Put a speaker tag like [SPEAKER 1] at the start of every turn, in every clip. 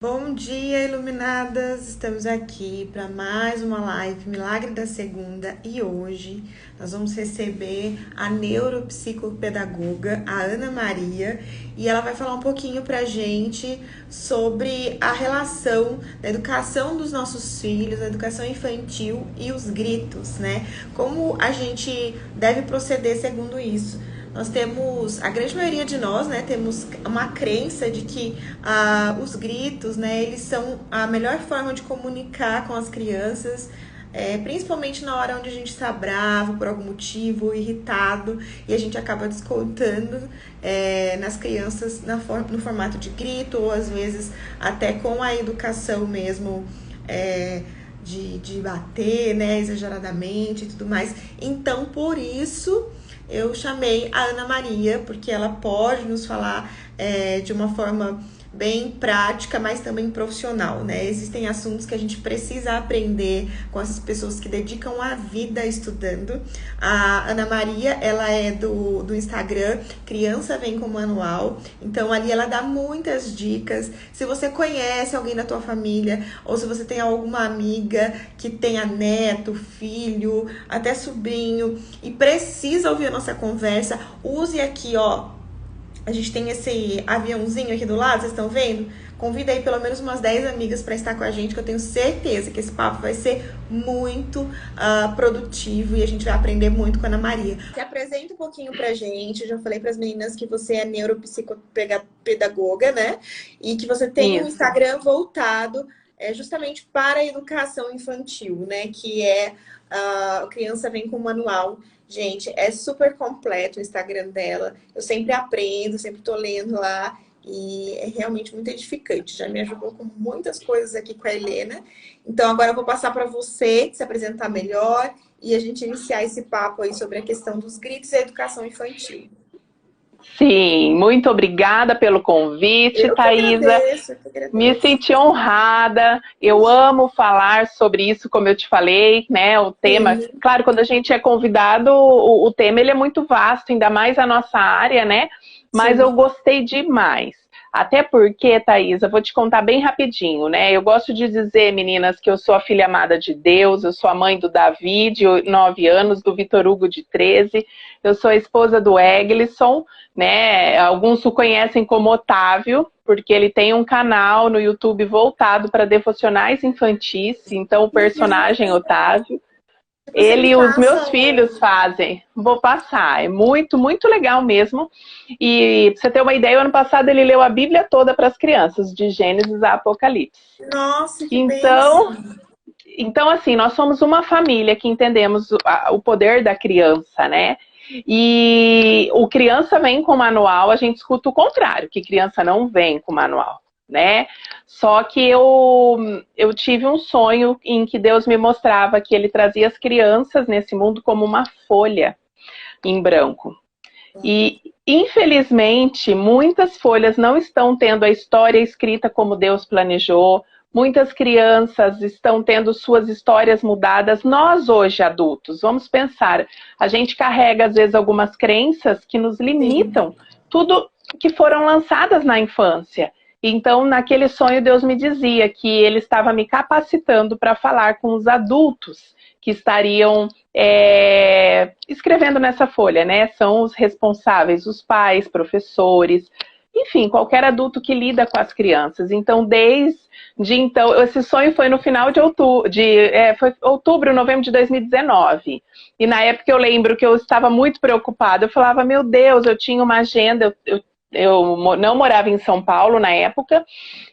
[SPEAKER 1] Bom dia, iluminadas! Estamos aqui para mais uma live Milagre da Segunda e hoje nós vamos receber a neuropsicopedagoga, a Ana Maria, e ela vai falar um pouquinho para a gente sobre a relação da educação dos nossos filhos, da educação infantil e os gritos, né? Como a gente deve proceder segundo isso. Nós temos, a grande maioria de nós, né, temos uma crença de que os gritos, né, eles são a melhor forma de comunicar com as crianças, principalmente na hora onde a gente está bravo por algum motivo, irritado, e a gente acaba descontando nas crianças no formato de grito, ou às vezes até com a educação mesmo, de bater, né, exageradamente e tudo mais. Então, por isso eu chamei a Ana Maria, porque ela pode nos falar de uma forma bem prática, mas também profissional, né? Existem assuntos que a gente precisa aprender com essas pessoas que dedicam a vida estudando. A Ana Maria, ela é do Instagram Criança Vem com Manual, então ali ela dá muitas dicas. Se você conhece alguém da tua família, ou se você tem alguma amiga que tenha neto, filho, até sobrinho, e precisa ouvir a nossa conversa, use aqui, ó, a gente tem esse aviãozinho aqui do lado, vocês estão vendo? Convida aí pelo menos umas 10 amigas para estar com a gente, que eu tenho certeza que esse papo vai ser muito produtivo e a gente vai aprender muito com a Ana Maria. Se apresenta um pouquinho pra gente. Eu já falei para as meninas que você é neuropsicopedagoga, né? E que você tem um
[SPEAKER 2] Isso.
[SPEAKER 1] Instagram voltado justamente para a educação infantil, né? Que é a Criança Vem com Manual. Gente, é super completo o Instagram dela. Eu sempre aprendo, sempre tô lendo lá. E é realmente muito edificante. Já me ajudou com muitas coisas aqui com a Helena. Então, agora eu vou passar para você se apresentar melhor e a gente iniciar esse papo aí sobre a questão dos gritos e a educação infantil.
[SPEAKER 2] Sim, muito obrigada pelo convite,
[SPEAKER 1] Eu que
[SPEAKER 2] Thaisa.
[SPEAKER 1] agradeço, eu que
[SPEAKER 2] Me
[SPEAKER 1] agradeço.
[SPEAKER 2] senti honrada. Eu amo falar sobre isso, como eu te falei, né? O tema,
[SPEAKER 1] Sim,
[SPEAKER 2] claro, quando a gente é convidado, o tema ele é muito vasto, ainda mais a nossa área, né? Mas eu
[SPEAKER 1] sim.
[SPEAKER 2] gostei demais. Até porque, Thaisa, vou te contar bem rapidinho, né? Eu gosto de dizer, meninas, que eu sou a filha amada de Deus, eu sou a mãe do Davi, de 9 anos, do Vitor Hugo, de 13, eu sou a esposa do Eglisson, né? Alguns o conhecem como Otávio, porque ele tem um canal no YouTube voltado para devocionais infantis, então o personagem Otávio,
[SPEAKER 1] Depois você
[SPEAKER 2] ele
[SPEAKER 1] me
[SPEAKER 2] e os
[SPEAKER 1] passa
[SPEAKER 2] meus filhos fazem. Vou passar, é muito, muito legal mesmo. E pra você ter uma ideia, o ano passado ele leu a Bíblia toda para as crianças, de Gênesis a Apocalipse.
[SPEAKER 1] Nossa, que
[SPEAKER 2] Então,
[SPEAKER 1] bênção.
[SPEAKER 2] então, assim, nós somos uma família que entendemos o poder da criança, né? E o criança vem com manual, a gente escuta o contrário, que criança não vem com manual, né? Só que eu tive um sonho em que Deus me mostrava que ele trazia as crianças nesse mundo como uma folha em branco. E, infelizmente, muitas folhas não estão tendo a história escrita como Deus planejou. Muitas crianças estão tendo suas histórias mudadas. Nós, hoje, adultos, vamos pensar, a gente carrega, às vezes, algumas crenças que nos
[SPEAKER 1] Sim.
[SPEAKER 2] limitam. Tudo que foram lançadas na infância. Então, naquele sonho, Deus me dizia que Ele estava me capacitando para falar com os adultos que estariam escrevendo nessa folha, né? São os responsáveis, os pais, professores, enfim, qualquer adulto que lida com as crianças. Então, desde então, esse sonho foi no final de outubro, foi outubro, novembro de 2019. E na época eu lembro que eu estava muito preocupada. Eu falava, meu Deus, eu tinha uma agenda, eu não morava em São Paulo na época,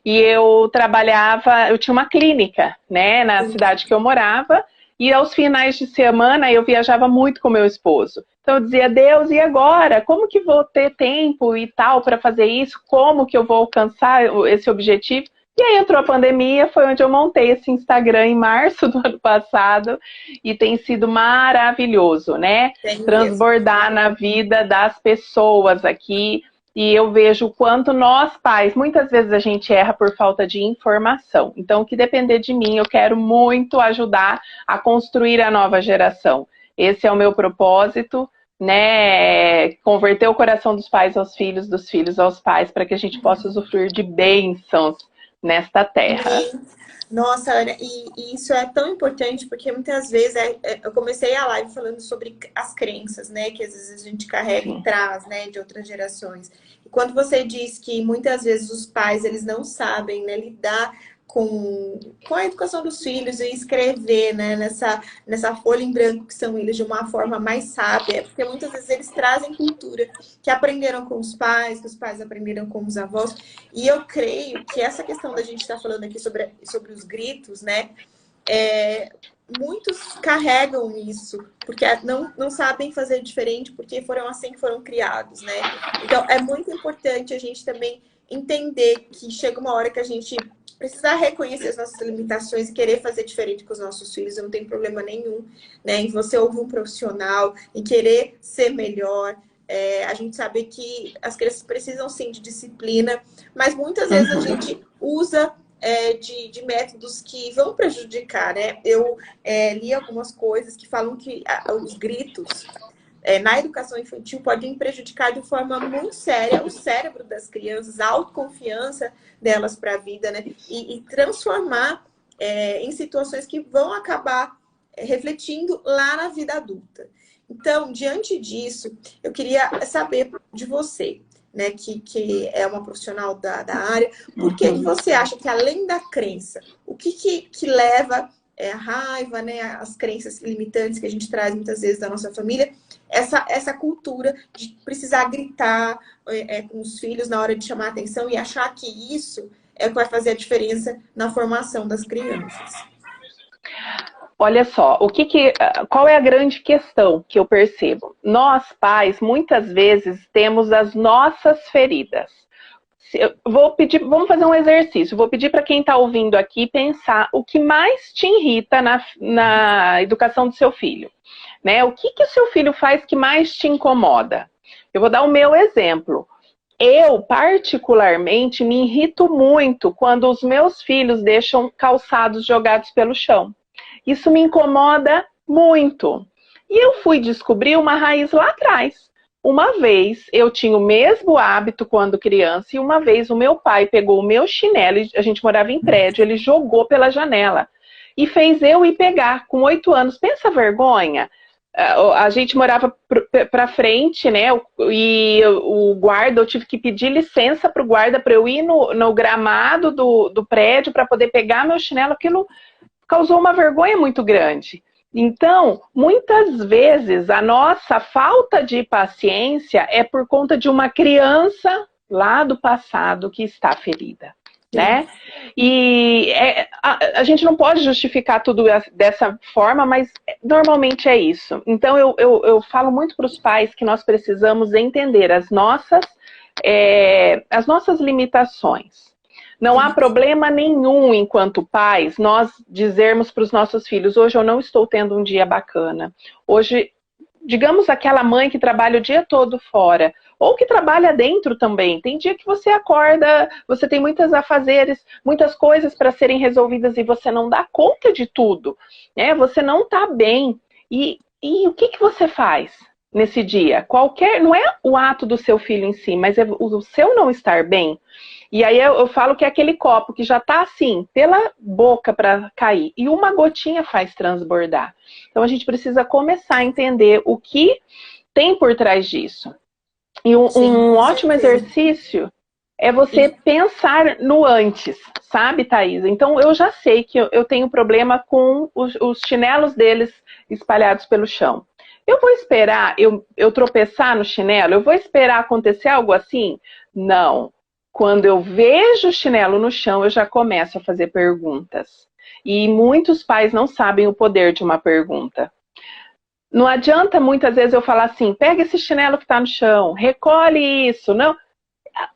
[SPEAKER 2] e eu trabalhava, eu tinha uma clínica, né, na cidade que eu morava, e aos finais de semana eu viajava muito com meu esposo. Então eu dizia, Deus, e agora? Como que vou ter tempo e tal para fazer isso? Como que eu vou alcançar esse objetivo? E aí entrou a pandemia, foi onde eu montei esse Instagram em março do ano passado, e tem sido maravilhoso, né?
[SPEAKER 1] Tem mesmo.
[SPEAKER 2] Transbordar na vida das pessoas aqui. E eu vejo o quanto nós, pais, muitas vezes a gente erra por falta de informação. Então, o que depender de mim, eu quero muito ajudar a construir a nova geração. Esse é o meu propósito, né? Converter o coração dos pais aos filhos, dos filhos aos pais, para que a gente possa usufruir de bênçãos nesta terra.
[SPEAKER 1] Nossa, Ana, e isso é tão importante porque muitas vezes eu comecei a live falando sobre as crenças, né? Que às vezes a gente carrega e
[SPEAKER 2] Sim.
[SPEAKER 1] traz, né? De outras gerações. E quando você diz que muitas vezes os pais, eles não sabem, né, lidar com a educação dos filhos e escrever, né, nessa folha em branco que são eles de uma forma mais sábia, porque muitas vezes eles trazem cultura que aprenderam com os pais, que os pais aprenderam com os avós. E eu creio que essa questão da gente estar falando aqui sobre os gritos, né? Muitos carregam isso, porque não sabem fazer diferente, porque foram assim que foram criados, né? Então, é muito importante a gente também entender que chega uma hora que a gente precisa reconhecer as nossas limitações e querer fazer diferente com os nossos filhos. Eu não tenho problema nenhum, né? Em você ouvir um profissional, em querer ser melhor. A gente sabe que as crianças precisam sim de disciplina, mas muitas vezes a gente usa de métodos que vão prejudicar, né? Eu li algumas coisas que falam que os gritos na educação infantil podem prejudicar de forma muito séria o cérebro das crianças, a autoconfiança delas para a vida, né? E transformar em situações que vão acabar refletindo lá na vida adulta. Então, diante disso, eu queria saber de você, né, que é uma profissional da área, por que você acha que, além da crença, o que leva a raiva, né, as crenças limitantes que a gente traz muitas vezes da nossa família, essa cultura de precisar gritar com os filhos na hora de chamar a atenção e achar que isso é o que vai fazer a diferença na formação das crianças?
[SPEAKER 2] Olha só, qual é a grande questão que eu percebo? Nós, pais, muitas vezes temos as nossas feridas. Vamos fazer um exercício. Vou pedir para quem está ouvindo aqui pensar o que mais te irrita na educação do seu filho. Né? O que o seu filho faz que mais te incomoda? Eu vou dar o meu exemplo. Eu, particularmente, me irrito muito quando os meus filhos deixam calçados jogados pelo chão. Isso me incomoda muito. E eu fui descobrir uma raiz lá atrás. Uma vez eu tinha o mesmo hábito quando criança e uma vez o meu pai pegou o meu chinelo, a gente morava em prédio, ele jogou pela janela e fez eu ir pegar com 8 anos. Pensa a vergonha. A gente morava para frente, né? E o guarda, eu tive que pedir licença para o guarda para eu ir no gramado do prédio para poder pegar meu chinelo. Aquilo causou uma vergonha muito grande. Então, muitas vezes, a nossa falta de paciência é por conta de uma criança lá do passado que está ferida, né? E a gente não pode justificar tudo dessa forma, mas normalmente é isso. Então, eu falo muito para os pais que nós precisamos entender as nossas limitações. Não há problema nenhum, enquanto pais, nós dizermos para os nossos filhos: hoje eu não estou tendo um dia bacana. Hoje, digamos aquela mãe que trabalha o dia todo fora, ou que trabalha dentro também. Tem dia que você acorda, você tem muitos afazeres, muitas coisas para serem resolvidas e você não dá conta de tudo, né? Você não está bem. E o que você faz nesse dia? Não é o ato do seu filho em si, mas é o seu não estar bem. E aí eu falo que é aquele copo que já está assim, pela boca para cair, e uma gotinha faz transbordar. Então a gente precisa começar a entender o que tem por trás disso. E um ótimo exercício é você pensar no antes, sabe, Thaís? Então eu já sei que eu tenho problema com os chinelos deles espalhados pelo chão. Eu vou esperar eu tropeçar no chinelo? Eu vou esperar acontecer algo assim? Não. Quando eu vejo o chinelo no chão, eu já começo a fazer perguntas. E muitos pais não sabem o poder de uma pergunta. Não adianta muitas vezes eu falar assim: pega esse chinelo que está no chão, recolhe isso. Não.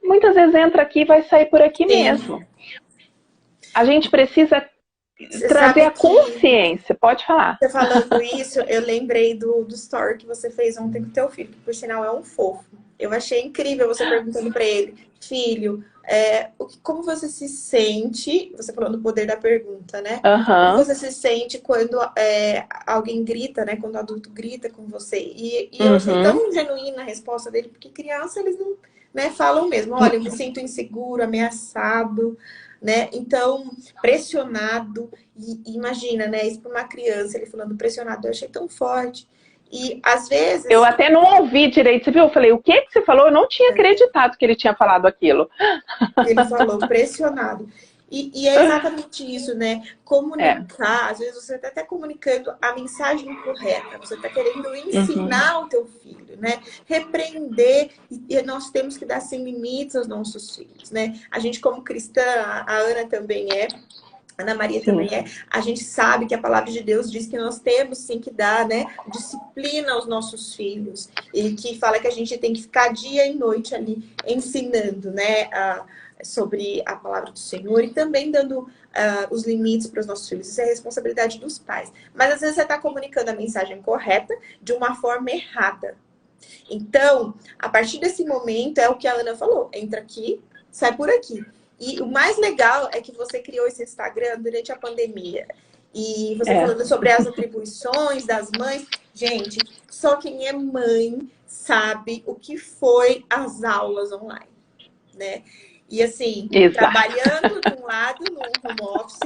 [SPEAKER 2] Muitas vezes entra aqui e vai sair por aqui mesmo. A gente precisa trazer a consciência. Pode falar.
[SPEAKER 1] Você falando isso, eu lembrei do story que você fez ontem com o teu filho, que por sinal é um fofo. Eu achei incrível você perguntando para ele: filho, como você se sente? Você falou do poder da pergunta, né? Como você se sente quando alguém grita, né? Quando o adulto grita com você? E eu achei tão genuína a resposta dele, porque criança, eles não, né, falam mesmo: olha, eu me sinto inseguro, ameaçado. né? Então, pressionado, e imagina, né? Isso para uma criança, ele falando pressionado, eu achei tão forte. E às
[SPEAKER 2] Eu
[SPEAKER 1] vezes
[SPEAKER 2] até não ouvi direito, você viu? Eu falei, o que que você falou? Eu não tinha acreditado que ele tinha falado aquilo.
[SPEAKER 1] ele falou pressionado. E é exatamente isso, né?
[SPEAKER 2] É.
[SPEAKER 1] Comunicar, às vezes você está até comunicando a mensagem correta, você está querendo
[SPEAKER 2] Uhum.
[SPEAKER 1] ensinar o teu filho, né? Repreender, e nós temos que dar sem limites aos nossos filhos, né? A gente, como cristã, a Ana também é, a Ana Maria
[SPEAKER 2] Sim.
[SPEAKER 1] também é, a gente sabe que a palavra de Deus diz que nós temos sim que dar, né, disciplina aos nossos filhos, e que fala que a gente tem que ficar dia e noite ali ensinando, né, sobre a palavra do Senhor, e também dando os limites para os nossos filhos. Isso é responsabilidade dos pais. Mas às vezes você está comunicando a mensagem correta de uma forma errada. Então, a partir desse momento, é o que a Ana falou: entra aqui, sai por aqui. E o mais legal é que você criou esse Instagram durante a pandemia. E você
[SPEAKER 2] É.
[SPEAKER 1] falando sobre as atribuições das mães. Gente, só quem é mãe sabe o que foi as aulas online, né? E assim,
[SPEAKER 2] Exato.
[SPEAKER 1] trabalhando de um lado no home office,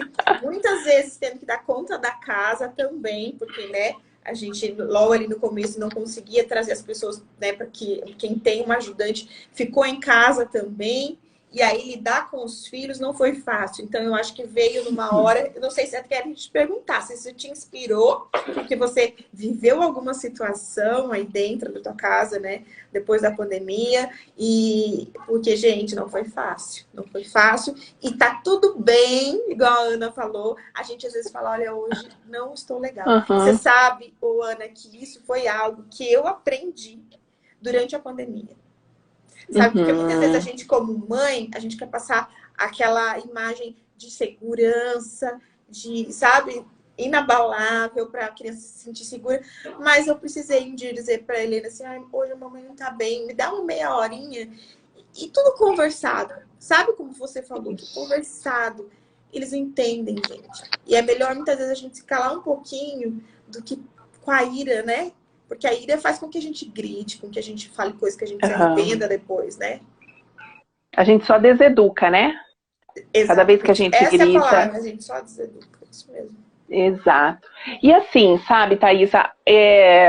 [SPEAKER 1] muitas vezes tendo que dar conta da casa também, porque, né, a gente logo ali no começo não conseguia trazer as pessoas, né, para que quem tem uma ajudante ficou em casa também. E aí lidar com os filhos não foi fácil. Então eu acho que veio numa hora, eu não sei se até a gente perguntar se isso te inspirou, porque você viveu alguma situação aí dentro da tua casa, né, depois da pandemia, e porque, gente, não foi fácil. Não foi fácil. E tá tudo bem, igual a Ana falou. A gente às vezes fala, olha, hoje não estou legal. Você
[SPEAKER 2] Uhum.
[SPEAKER 1] sabe, ô, Ana, que isso foi algo que eu aprendi durante a pandemia. Sabe? Porque muitas vezes a
[SPEAKER 2] Uhum.
[SPEAKER 1] gente, como mãe, a gente quer passar aquela imagem de segurança, de, sabe, inabalável para a criança se sentir segura. Mas eu precisei um dia dizer para a Helena assim: ah, hoje a mamãe não tá bem, me dá uma meia horinha. E tudo conversado. Sabe como você falou? Tudo conversado. Eles entendem, gente. E é melhor muitas vezes a gente se calar um pouquinho do que com a ira, né? Porque a ira faz com que a gente grite, com que a gente fale coisas que a gente se
[SPEAKER 2] Uhum.
[SPEAKER 1] arrependa depois, né?
[SPEAKER 2] A gente só deseduca, né? Cada vez que a
[SPEAKER 1] Exatamente.
[SPEAKER 2] gente
[SPEAKER 1] Essa é a
[SPEAKER 2] grita.
[SPEAKER 1] palavra, a gente só deseduca. Isso mesmo.
[SPEAKER 2] Exato. E assim, sabe, Thaisa,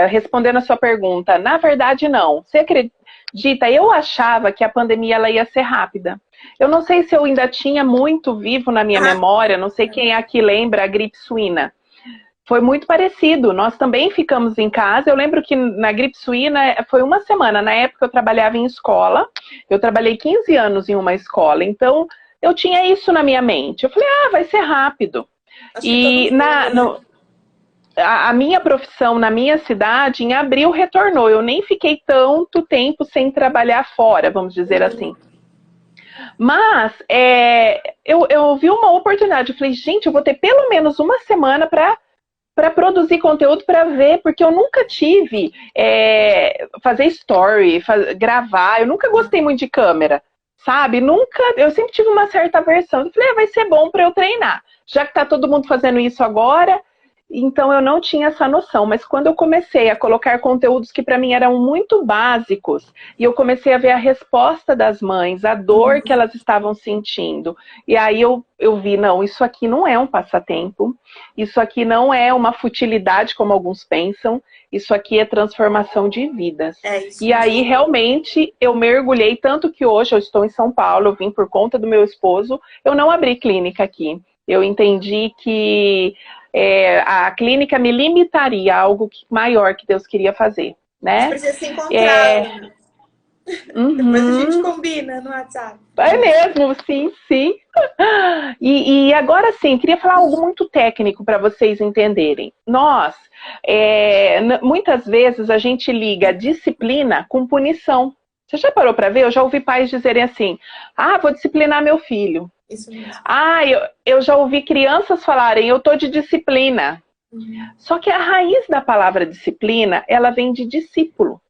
[SPEAKER 2] respondendo a sua pergunta, na verdade não. Você acredita? Eu achava que a pandemia ela ia ser rápida. Eu não sei se eu ainda tinha muito vivo na minha
[SPEAKER 1] Ah,
[SPEAKER 2] memória, não sei quem aqui lembra a gripe suína. Foi muito parecido. Nós também ficamos em casa. Eu lembro que na gripe suína foi uma semana. Na época eu trabalhava em escola. Eu trabalhei 15 anos em uma escola. Então eu tinha isso na minha mente. Eu falei, vai ser rápido.
[SPEAKER 1] acho que todo
[SPEAKER 2] E
[SPEAKER 1] mundo, né?
[SPEAKER 2] a minha profissão na minha cidade, em abril, retornou. Eu nem fiquei tanto tempo sem trabalhar fora, vamos dizer assim. Mas eu vi uma oportunidade. Eu falei, gente, eu vou ter pelo menos uma semana para produzir conteúdo para ver, porque eu nunca tive fazer story, gravar, eu nunca gostei muito de câmera, sabe? Nunca, eu sempre tive uma certa aversão. Eu falei, vai ser bom para eu treinar, já que tá todo mundo fazendo isso agora. Então eu não tinha essa noção, mas quando eu comecei a colocar conteúdos que para mim eram muito básicos, e eu comecei a ver a resposta das mães, a dor que elas estavam sentindo, e aí eu vi, não, isso aqui não é um passatempo, isso aqui não é uma futilidade como alguns pensam, isso aqui é transformação de vidas.
[SPEAKER 1] É isso
[SPEAKER 2] E aí
[SPEAKER 1] mesmo.
[SPEAKER 2] realmente eu mergulhei, tanto que hoje eu estou em São Paulo, eu vim por conta do meu esposo, eu não abri clínica aqui. Eu entendi que a clínica me limitaria a algo maior que Deus queria fazer,
[SPEAKER 1] A gente
[SPEAKER 2] né?
[SPEAKER 1] precisa se encontrar,
[SPEAKER 2] É,
[SPEAKER 1] Ana. Depois a gente
[SPEAKER 2] uhum,
[SPEAKER 1] combina no WhatsApp.
[SPEAKER 2] é mesmo, sim, sim. E agora sim, queria falar algo muito técnico para vocês entenderem. Nós, muitas vezes a gente liga disciplina com punição. Você já parou para ver? Eu já ouvi pais dizerem assim, vou disciplinar meu filho.
[SPEAKER 1] Isso mesmo.
[SPEAKER 2] Eu já ouvi crianças falarem, eu tô de disciplina. Só que a raiz da palavra disciplina, ela vem de discípulo.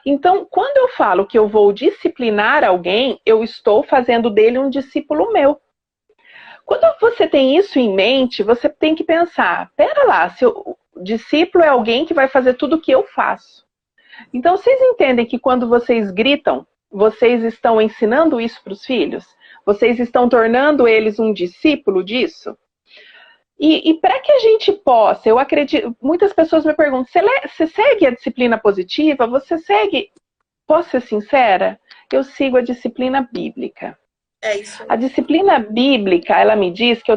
[SPEAKER 2] Então, quando eu falo que eu vou disciplinar alguém, eu estou fazendo dele um discípulo meu. Quando você tem isso em mente, você tem que pensar, pera lá, se o discípulo é alguém que vai fazer tudo o que eu faço. Então, vocês entendem que quando vocês gritam, vocês estão ensinando isso para os filhos? Vocês estão tornando eles um discípulo disso? E para que a gente possa, eu acredito, muitas pessoas me perguntam, você segue a disciplina positiva? Você segue, posso ser sincera? Eu sigo a disciplina bíblica.
[SPEAKER 1] É isso aí.
[SPEAKER 2] A disciplina bíblica, ela me diz que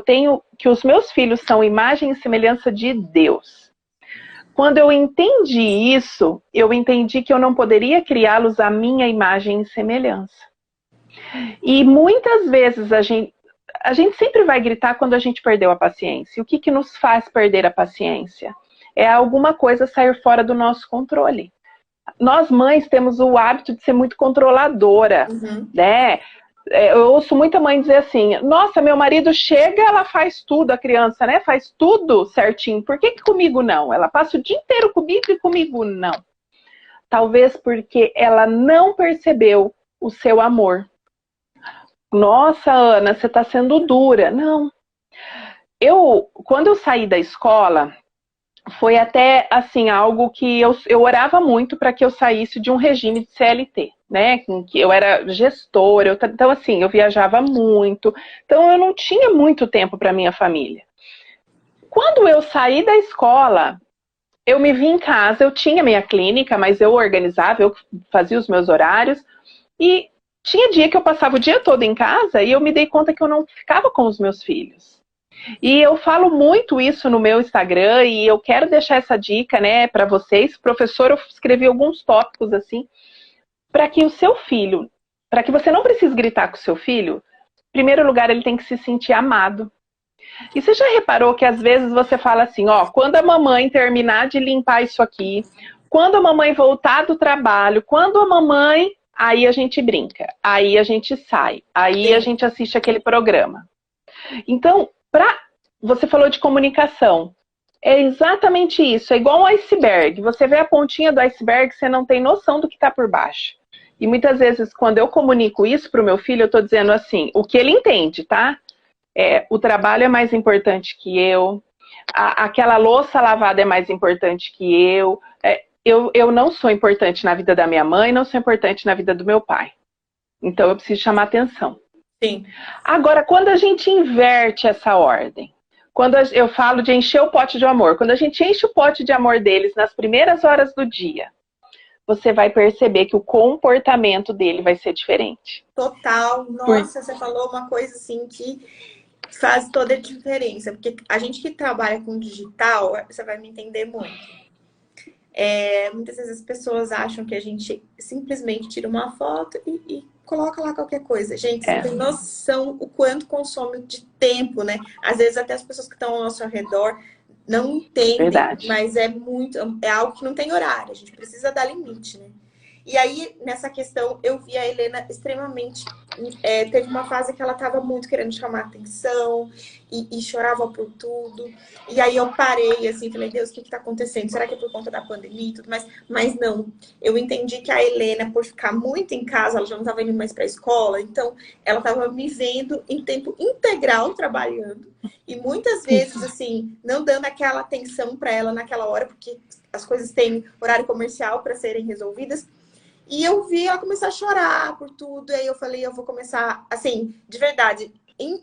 [SPEAKER 2] que os meus filhos são imagem e semelhança de Deus. Quando eu entendi isso, eu entendi que eu não poderia criá-los à minha imagem e semelhança. E muitas vezes a gente sempre vai gritar quando a gente perdeu a paciência. O que nos faz perder a paciência? É alguma coisa sair fora do nosso controle. Nós mães temos o hábito de ser muito controladora, né? Eu ouço muita mãe dizer assim, nossa, meu marido chega, ela faz tudo, a criança, né? Faz tudo certinho. Por que comigo não? Ela passa o dia inteiro comigo e comigo não. Talvez porque ela não percebeu o seu amor. Nossa, Ana, você está sendo dura. Não. Quando eu saí da escola, foi até assim algo que eu orava muito para que eu saísse de um regime de CLT, né? Que eu era gestora, então assim, eu viajava muito, então eu não tinha muito tempo para minha família. Quando eu saí da escola, eu me vi em casa, eu tinha minha clínica, mas eu organizava, eu fazia os meus horários, e tinha dia que eu passava o dia todo em casa e eu me dei conta que eu não ficava com os meus filhos. E eu falo muito isso no meu Instagram e eu quero deixar essa dica, né, para vocês. Professor, eu escrevi alguns tópicos assim, para que o seu filho, para que você não precise gritar com o seu filho, em primeiro lugar ele tem que se sentir amado. E você já reparou que às vezes você fala assim, ó, quando a mamãe terminar de limpar isso aqui, quando a mamãe voltar do trabalho, quando a mamãe, aí a gente brinca, aí a gente sai, aí a gente assiste aquele programa. Então, você falou de comunicação. É exatamente isso. É igual um iceberg. Você vê a pontinha do iceberg, você não tem noção do que está por baixo. E muitas vezes, quando eu comunico isso para o meu filho, eu estou dizendo assim, o que ele entende, tá? O trabalho é mais importante que eu. Aquela louça lavada é mais importante que eu. Eu não sou importante na vida da minha mãe, não sou importante na vida do meu pai. Então, eu preciso chamar atenção.
[SPEAKER 1] Sim.
[SPEAKER 2] Agora, quando a gente inverte essa ordem, quando eu falo de encher o pote de amor, quando a gente enche o pote de amor deles nas primeiras horas do dia, você vai perceber que o comportamento dele vai ser diferente.
[SPEAKER 1] Total. Nossa, você falou uma coisa assim que faz toda a diferença. Porque a gente que trabalha com digital, você vai me entender muito. Muitas vezes as pessoas acham que a gente simplesmente tira uma foto e coloca lá qualquer coisa. Gente, você tem noção o quanto consome de tempo, né? Às vezes até as pessoas que estão ao nosso redor não entendem,
[SPEAKER 2] verdade.
[SPEAKER 1] Mas é algo que não tem horário. A gente precisa dar limite, né? E aí, nessa questão, eu vi a Helena extremamente... teve uma fase que ela estava muito querendo chamar atenção e chorava por tudo. E aí eu parei, assim, falei, Deus, o que está acontecendo? Será que é por conta da pandemia e tudo mais? Mas não. Eu entendi que a Helena, por ficar muito em casa, ela já não estava indo mais para a escola, então ela estava me vendo em tempo integral trabalhando. E muitas vezes, assim, não dando aquela atenção para ela naquela hora, porque as coisas têm horário comercial para serem resolvidas. E eu vi ela começar a chorar por tudo. E aí eu falei, eu vou começar, assim, de verdade,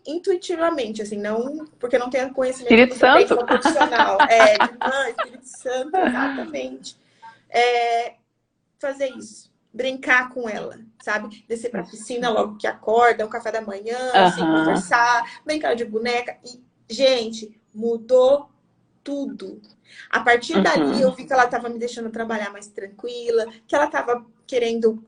[SPEAKER 1] intuitivamente, assim, não porque eu não tenho conhecimento
[SPEAKER 2] Espírito Santo
[SPEAKER 1] profissional. Espírito Santo, exatamente. Fazer isso. Brincar com ela, sabe? Descer pra piscina logo que acorda, um café da manhã, assim, conversar, brincar de boneca. E, gente, mudou tudo. A partir dali, eu vi que ela estava me deixando trabalhar mais tranquila, que ela estava querendo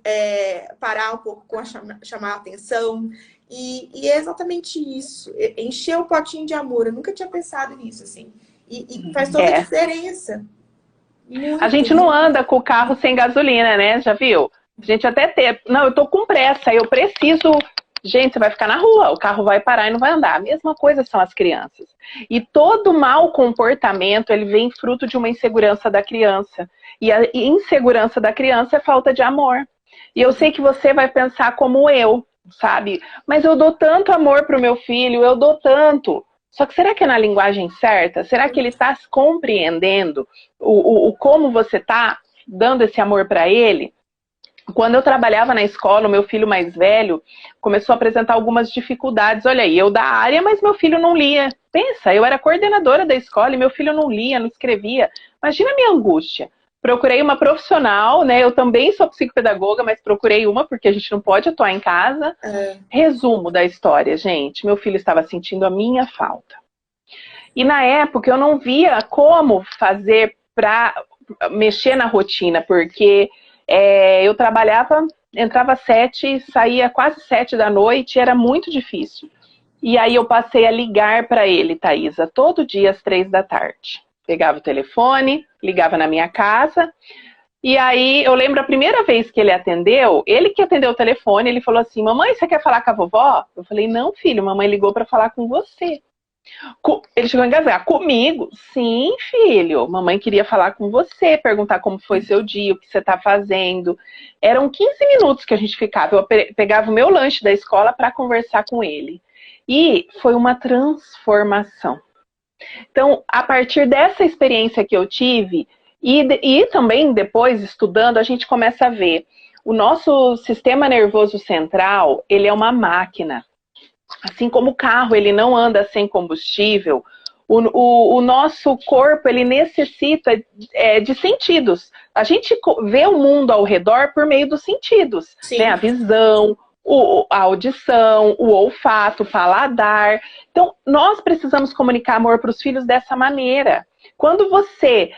[SPEAKER 1] parar um pouco com chamar a atenção. E é exatamente isso. Encher o potinho de amor. Eu nunca tinha pensado nisso, assim. E faz toda a diferença.
[SPEAKER 2] A gente não anda com o carro sem gasolina, né? Já viu? A gente até tem... Não, eu tô com pressa, eu preciso... Gente, você vai ficar na rua, o carro vai parar e não vai andar. A mesma coisa são as crianças. E todo mau comportamento, ele vem fruto de uma insegurança da criança. E a insegurança da criança é falta de amor. E eu sei que você vai pensar como eu, sabe? Mas eu dou tanto amor pro meu filho, eu dou tanto. Só que será que é na linguagem certa? Será que ele está compreendendo o como você está dando esse amor para ele? Quando eu trabalhava na escola, o meu filho mais velho começou a apresentar algumas dificuldades. Olha aí, eu da área, mas meu filho não lia. Pensa, eu era coordenadora da escola e meu filho não lia, não escrevia. Imagina a minha angústia. Procurei uma profissional, né? Eu também sou psicopedagoga, mas procurei uma porque a gente não pode atuar em casa. Resumo da história, gente. Meu filho estava sentindo a minha falta. E na época eu não via como fazer para mexer na rotina, porque eu trabalhava, entrava às 7, saía quase 7 da noite, era muito difícil. E aí eu passei a ligar para ele, Thaisa, todo dia às 3 da tarde. Pegava o telefone, ligava na minha casa, e aí eu lembro a primeira vez que ele atendeu, ele que atendeu o telefone, ele falou assim, mamãe, você quer falar com a vovó? Eu falei, não, filho, mamãe ligou para falar com você. Ele chegou a engasgar. Comigo? Sim, filho. Mamãe queria falar com você, perguntar como foi seu dia, o que você está fazendo. Eram 15 minutos que a gente ficava. Eu pegava o meu lanche da escola para conversar com ele. E foi uma transformação. Então, a partir dessa experiência que eu tive, e também depois estudando, a gente começa a ver. O nosso sistema nervoso central, ele é uma máquina. Assim como o carro, ele não anda sem combustível, o nosso corpo, ele necessita de sentidos. A gente vê o mundo ao redor por meio dos sentidos, né? A visão, a audição, o olfato, o paladar. Então, nós precisamos comunicar amor para os filhos dessa maneira. Quando você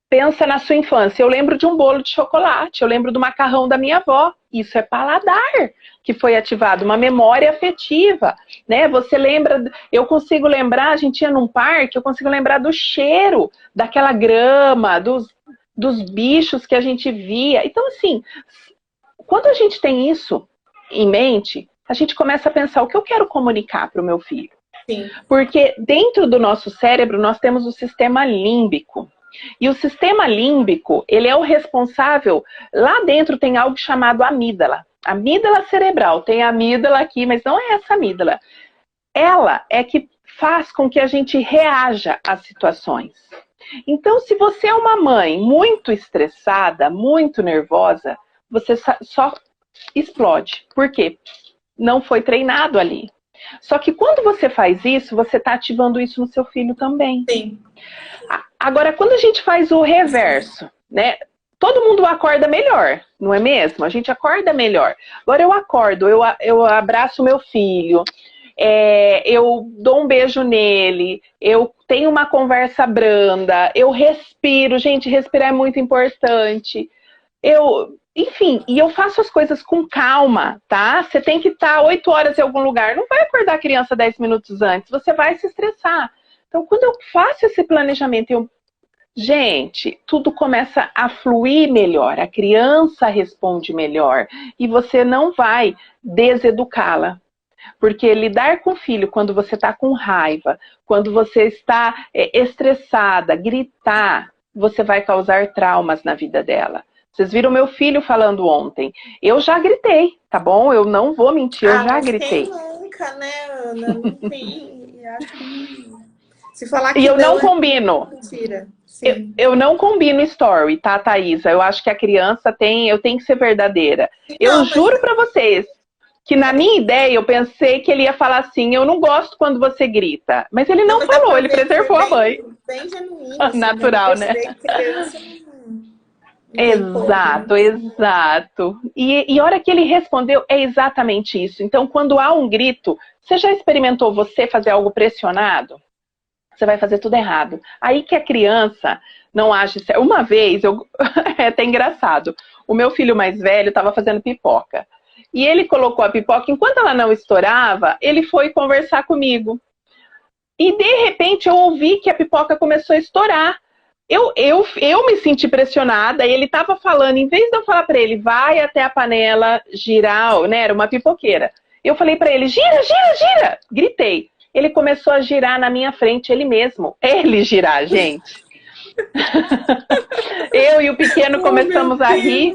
[SPEAKER 2] pensa na sua infância, eu lembro de um bolo de chocolate, eu lembro do macarrão da minha avó. Isso é paladar que foi ativado, uma memória afetiva, né? Você lembra, eu consigo lembrar, a gente ia num parque, eu consigo lembrar do cheiro daquela grama, dos bichos que a gente via. Então, assim, quando a gente tem isso em mente, a gente começa a pensar o que eu quero comunicar para o meu filho.
[SPEAKER 1] Sim.
[SPEAKER 2] Porque dentro do nosso cérebro nós temos o sistema límbico. E o sistema límbico, ele é o responsável, lá dentro tem algo chamado amígdala. Amígdala cerebral, tem a amígdala aqui, mas não é essa amígdala. Ela é que faz com que a gente reaja às situações. Então, se você é uma mãe muito estressada, muito nervosa, você só explode. Por quê? Não foi treinado ali. Só que quando você faz isso, você está ativando isso no seu filho também.
[SPEAKER 1] Sim.
[SPEAKER 2] Agora, quando a gente faz o reverso, né? Todo mundo acorda melhor, não é mesmo? A gente acorda melhor. Agora eu acordo, eu abraço meu filho, eu dou um beijo nele, eu tenho uma conversa branda, eu respiro. Gente, respirar é muito importante. Enfim, e eu faço as coisas com calma, tá? Você tem que estar 8 horas em algum lugar. Não vai acordar a criança 10 minutos antes, você vai se estressar. Então, quando eu faço esse planejamento, gente, tudo começa a fluir melhor, a criança responde melhor e você não vai deseducá-la. Porque lidar com o filho quando você está com raiva, quando você está estressada, gritar, você vai causar traumas na vida dela. Vocês viram meu filho falando ontem. Eu já gritei, tá bom? Eu não vou mentir, eu já gritei.
[SPEAKER 1] Quem nunca, né, Ana? Não tem, acho que... Se falar que
[SPEAKER 2] e eu não combino.
[SPEAKER 1] Mentira.
[SPEAKER 2] Eu não combino story, tá, Thaisa? Eu acho que a criança eu tenho que ser verdadeira. Eu juro pra vocês que na minha ideia eu pensei que ele ia falar assim, eu não gosto quando você grita. Mas ele não falou, ele preservou a mãe.
[SPEAKER 1] Bem genuíno.
[SPEAKER 2] Natural, né? Exato, exato. E a hora que ele respondeu, é exatamente isso. Então, quando há um grito, você já experimentou você fazer algo pressionado? Você vai fazer tudo errado. Aí que a criança não age certo. Uma vez, é até engraçado, o meu filho mais velho estava fazendo pipoca. E ele colocou a pipoca, enquanto ela não estourava, ele foi conversar comigo. E de repente eu ouvi que a pipoca começou a estourar. Eu me senti pressionada, e ele estava falando, em vez de eu falar para ele, vai até a panela girar, né, era uma pipoqueira. Eu falei para ele, gira, gira, gira! Gritei. Ele começou a girar na minha frente, ele mesmo. Ele girar, gente. Eu e o pequeno começamos a rir.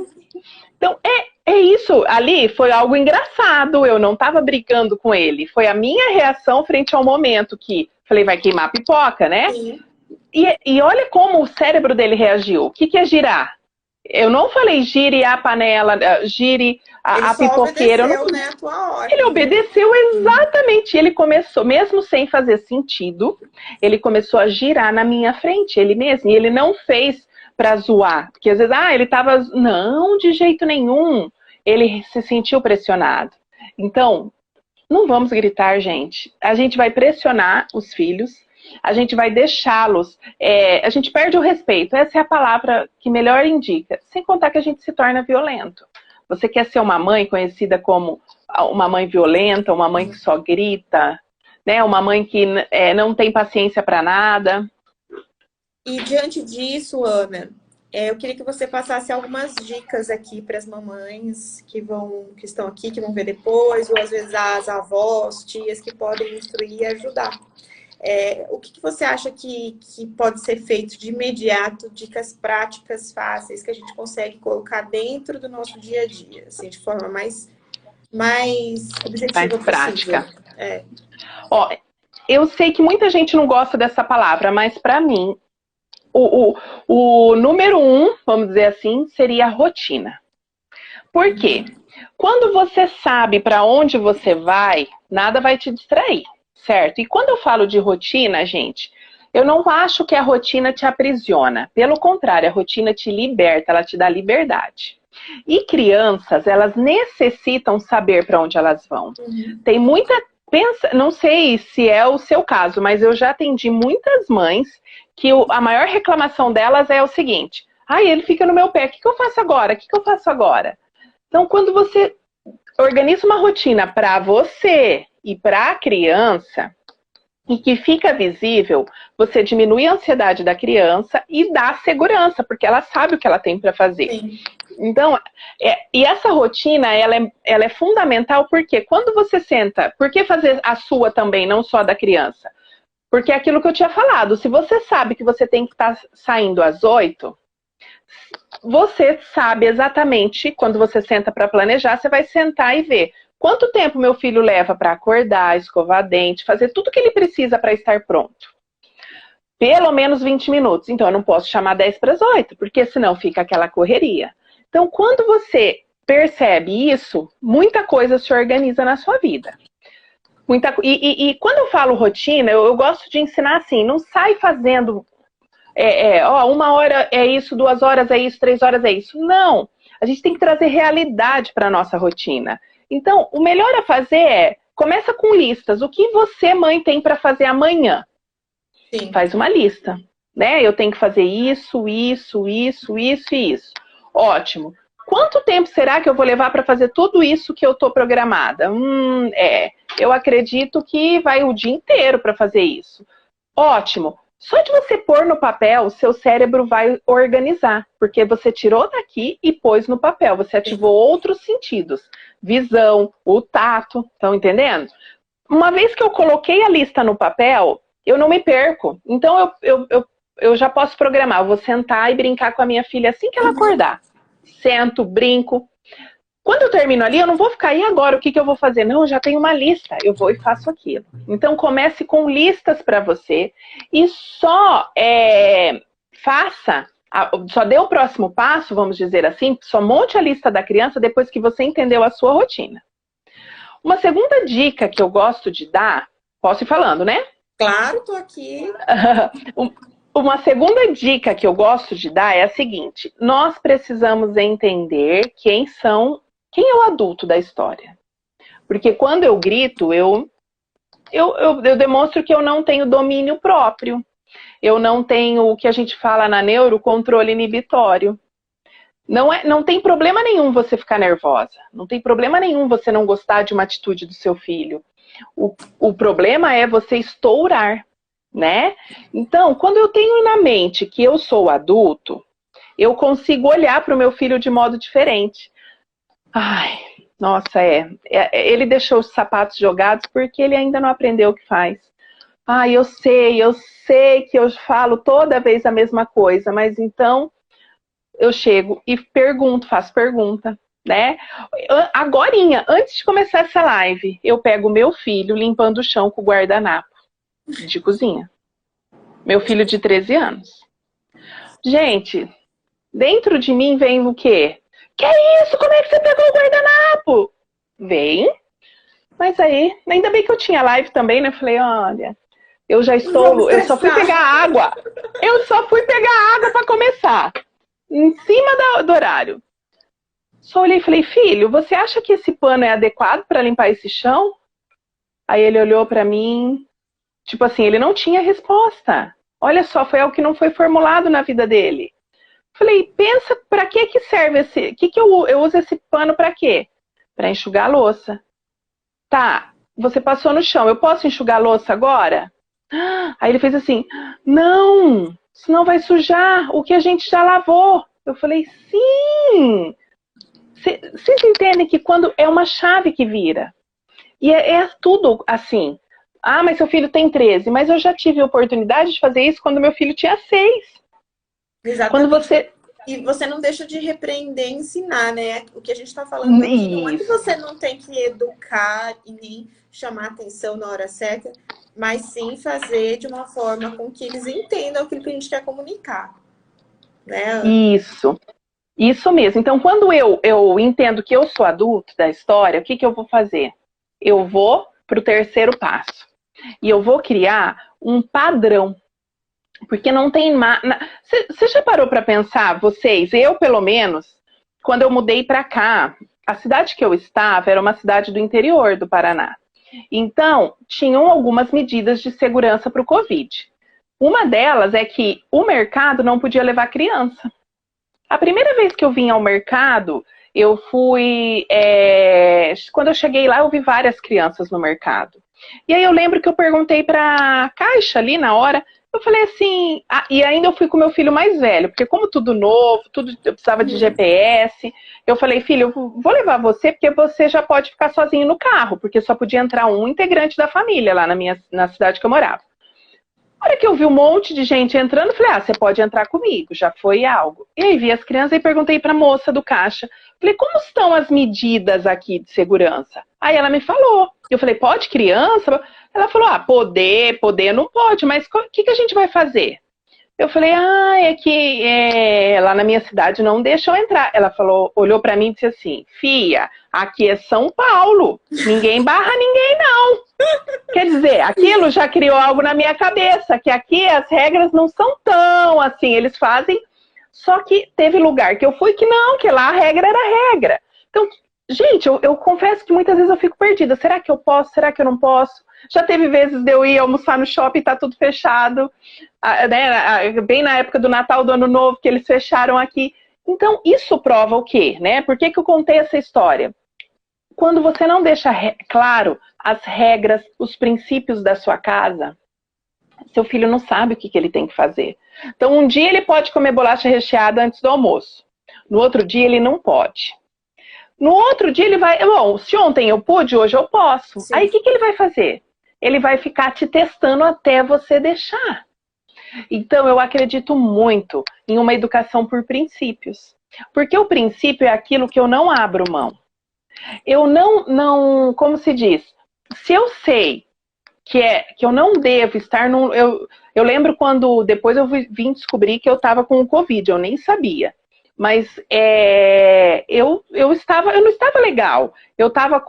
[SPEAKER 2] Então, é isso. Ali foi algo engraçado. Eu não estava brigando com ele. Foi a minha reação frente ao momento que... Falei, vai queimar a pipoca, né? E olha como o cérebro dele reagiu. O que é girar? Eu não falei gire a panela, gire a pipoqueira.
[SPEAKER 1] Ele obedeceu, né, a tua ordem.
[SPEAKER 2] Ele obedeceu exatamente. Ele começou, mesmo sem fazer sentido, ele começou a girar na minha frente, ele mesmo. E ele não fez pra zoar. Porque às vezes, ele tava... Não, de jeito nenhum. Ele se sentiu pressionado. Então, não vamos gritar, gente. A gente vai pressionar os filhos, a gente vai deixá-los, a gente perde o respeito. Essa é a palavra que melhor indica. Sem contar que a gente se torna violento. Você quer ser uma mãe conhecida como uma mãe violenta, uma mãe que só grita, né? Uma mãe que não tem paciência para nada.
[SPEAKER 1] E diante disso, Ana, eu queria que você passasse algumas dicas aqui para as mamães que estão aqui, que vão ver depois, ou às vezes as avós, tias que podem instruir e ajudar. O que você acha que pode ser feito de imediato, dicas práticas, fáceis, que a gente consegue colocar dentro do nosso dia a dia, assim, de forma mais objetiva
[SPEAKER 2] prática.
[SPEAKER 1] possível?
[SPEAKER 2] Ó, eu sei que muita gente não gosta dessa palavra, mas para mim, o número 1, vamos dizer assim, seria a rotina. Por quê? Quando você sabe para onde você vai, nada vai te distrair. Certo? E quando eu falo de rotina, gente, eu não acho que a rotina te aprisiona. Pelo contrário, a rotina te liberta, ela te dá liberdade. E crianças, elas necessitam saber para onde elas vão. Tem muita... não sei se é o seu caso, mas eu já atendi muitas mães que a maior reclamação delas é o seguinte: ele fica no meu pé, o que eu faço agora? O que eu faço agora? Então, quando você organiza uma rotina para você e para a criança, e que fica visível, você diminui a ansiedade da criança e dá segurança, porque ela sabe o que ela tem para fazer.
[SPEAKER 1] Sim.
[SPEAKER 2] Então, e essa rotina, ela é fundamental, porque quando você senta, por que fazer a sua também, não só da criança? Porque é aquilo que eu tinha falado, se você sabe que você tem que estar saindo às 8, você sabe exatamente, quando você senta para planejar, você vai sentar e ver quanto tempo meu filho leva para acordar, escovar dente, fazer tudo que ele precisa para estar pronto. Pelo menos 20 minutos. Então, eu não posso chamar 10 para as 8, porque senão fica aquela correria. Então, quando você percebe isso, muita coisa se organiza na sua vida. E quando eu falo rotina, eu gosto de ensinar assim, não sai fazendo... 1 hora é isso, 2 horas é isso, 3 horas é isso. Não, a gente tem que trazer realidade para a nossa rotina. Então, o melhor a fazer começa com listas. O que você, mãe, tem para fazer amanhã?
[SPEAKER 1] Sim.
[SPEAKER 2] Faz uma lista, né? Eu tenho que fazer isso, isso, isso, isso e isso. Ótimo. Quanto tempo será que eu vou levar para fazer tudo isso que eu estou programada? Eu acredito que vai o dia inteiro para fazer isso. Ótimo. Só de você pôr no papel, o seu cérebro vai organizar, porque você tirou daqui e pôs no papel, você ativou outros sentidos, visão, o tato, estão entendendo? Uma vez que eu coloquei a lista no papel, eu não me perco, então eu já posso programar, eu vou sentar e brincar com a minha filha assim que ela acordar. Sento, brinco. Quando eu termino ali, eu não vou ficar, e agora, o que eu vou fazer? Não, eu já tenho uma lista, eu vou e faço aquilo. Então, comece com listas para você e só só dê o próximo passo, vamos dizer assim, só monte a lista da criança depois que você entendeu a sua rotina. Uma segunda dica que eu gosto de dar, posso ir falando, né?
[SPEAKER 1] Claro, tô aqui.
[SPEAKER 2] Uma segunda dica que eu gosto de dar é a seguinte: nós precisamos entender quem é o adulto da história. Porque quando eu grito, eu demonstro que eu não tenho domínio próprio. Eu não tenho o que a gente fala na neuro, controle inibitório. Não tem problema nenhum você ficar nervosa. Não tem problema nenhum você não gostar de uma atitude do seu filho. O problema é você estourar, né? Então, quando eu tenho na mente que eu sou adulto, eu consigo olhar para o meu filho de modo diferente. Ai, nossa, ele deixou os sapatos jogados porque ele ainda não aprendeu o que faz. Ai, eu sei que eu falo toda vez a mesma coisa, mas então eu chego e faço pergunta, né? Agorinha, antes de começar essa live, eu pego o meu filho limpando o chão com o guardanapo de cozinha. Meu filho de 13 anos. Gente, Dentro de mim vem o quê? Que é isso? Como é que você pegou o guardanapo? Vem. Mas aí, ainda bem que eu tinha live também, né? Falei, olha,
[SPEAKER 1] Vamos
[SPEAKER 2] eu só fui
[SPEAKER 1] testar.
[SPEAKER 2] pegar água. Eu só fui pegar água para começar. Em cima do horário. Só olhei e falei, filho, você acha que esse pano é adequado para limpar esse chão? Aí ele olhou para mim, tipo assim, ele não tinha resposta. Olha só, foi algo que não foi formulado na vida dele. Falei, pensa para que serve esse, que eu uso esse pano para quê? Para enxugar a louça. Tá, você passou no chão, eu posso enxugar a louça agora? Aí ele fez assim, não, senão vai sujar o que a gente já lavou. Eu falei, sim. Vocês entendem que quando é uma chave que vira. E é tudo assim. Ah, mas seu filho tem 13. Mas eu já tive a oportunidade de fazer isso quando meu filho tinha 6. Quando
[SPEAKER 1] Exatamente.
[SPEAKER 2] você...
[SPEAKER 1] E você não deixa de repreender e ensinar, né? O que a gente está falando aqui não é que
[SPEAKER 2] Isso.
[SPEAKER 1] você não tem que educar e nem chamar atenção na hora certa, mas sim fazer de uma forma com que eles entendam aquilo que a gente quer comunicar, né, Ana?
[SPEAKER 2] Isso. Isso mesmo. Então, quando eu entendo que eu sou adulto da história, o que eu vou fazer? Eu vou para o terceiro passo. E eu vou criar um padrão. Porque não tem... Você já parou para pensar, vocês, eu pelo menos, quando eu mudei para cá, a cidade que eu estava era uma cidade do interior do Paraná. Então, tinham algumas medidas de segurança para o Covid. Uma delas é que o mercado não podia levar criança. A primeira vez que eu vim ao mercado, eu fui... Quando eu cheguei lá, eu vi várias crianças no mercado. E aí eu lembro que eu perguntei para a caixa ali na hora, eu falei assim... e ainda eu fui com meu filho mais velho, porque como tudo novo, tudo eu precisava de GPS, eu falei, filho, eu vou levar você, porque você já pode ficar sozinho no carro, porque só podia entrar um integrante da família lá na cidade que eu morava. Na hora que eu vi um monte de gente entrando, falei, você pode entrar comigo, já foi algo. E aí vi as crianças e perguntei para a moça do caixa, falei, como estão as medidas aqui de segurança? Aí ela me falou, eu falei, pode criança? Ela falou, poder não pode, mas o que a gente vai fazer? Eu falei, é que lá na minha cidade não deixam entrar. Ela falou, olhou para mim e disse assim, filha, aqui é São Paulo, ninguém barra ninguém não. Quer dizer, aquilo já criou algo na minha cabeça, que aqui as regras não são tão assim, eles fazem, só que teve lugar que eu fui que não, que lá a regra era regra. Então, gente, eu confesso que muitas vezes eu fico perdida, será que eu posso, será que eu não posso? Já teve vezes de eu ir almoçar no shopping e tá tudo fechado, né? Bem na época do Natal, do Ano Novo, que eles fecharam aqui. Então, isso prova o quê, né? Por que eu contei essa história? Quando você não deixa claro as regras, os princípios da sua casa, seu filho não sabe o que ele tem que fazer. Então, um dia ele pode comer bolacha recheada antes do almoço. No outro dia, ele não pode. No outro dia, ele vai... Bom, se ontem eu pude, hoje eu posso.
[SPEAKER 1] Sim.
[SPEAKER 2] Aí, o que ele vai fazer? Ele vai ficar te testando até você deixar. Então, eu acredito muito em uma educação por princípios. Porque o princípio é aquilo que eu não abro mão. Eu não, como se diz, se eu sei que eu não devo estar num... Eu lembro quando depois eu vim descobrir que eu estava com o Covid, eu nem sabia. Mas eu não estava legal. Eu estava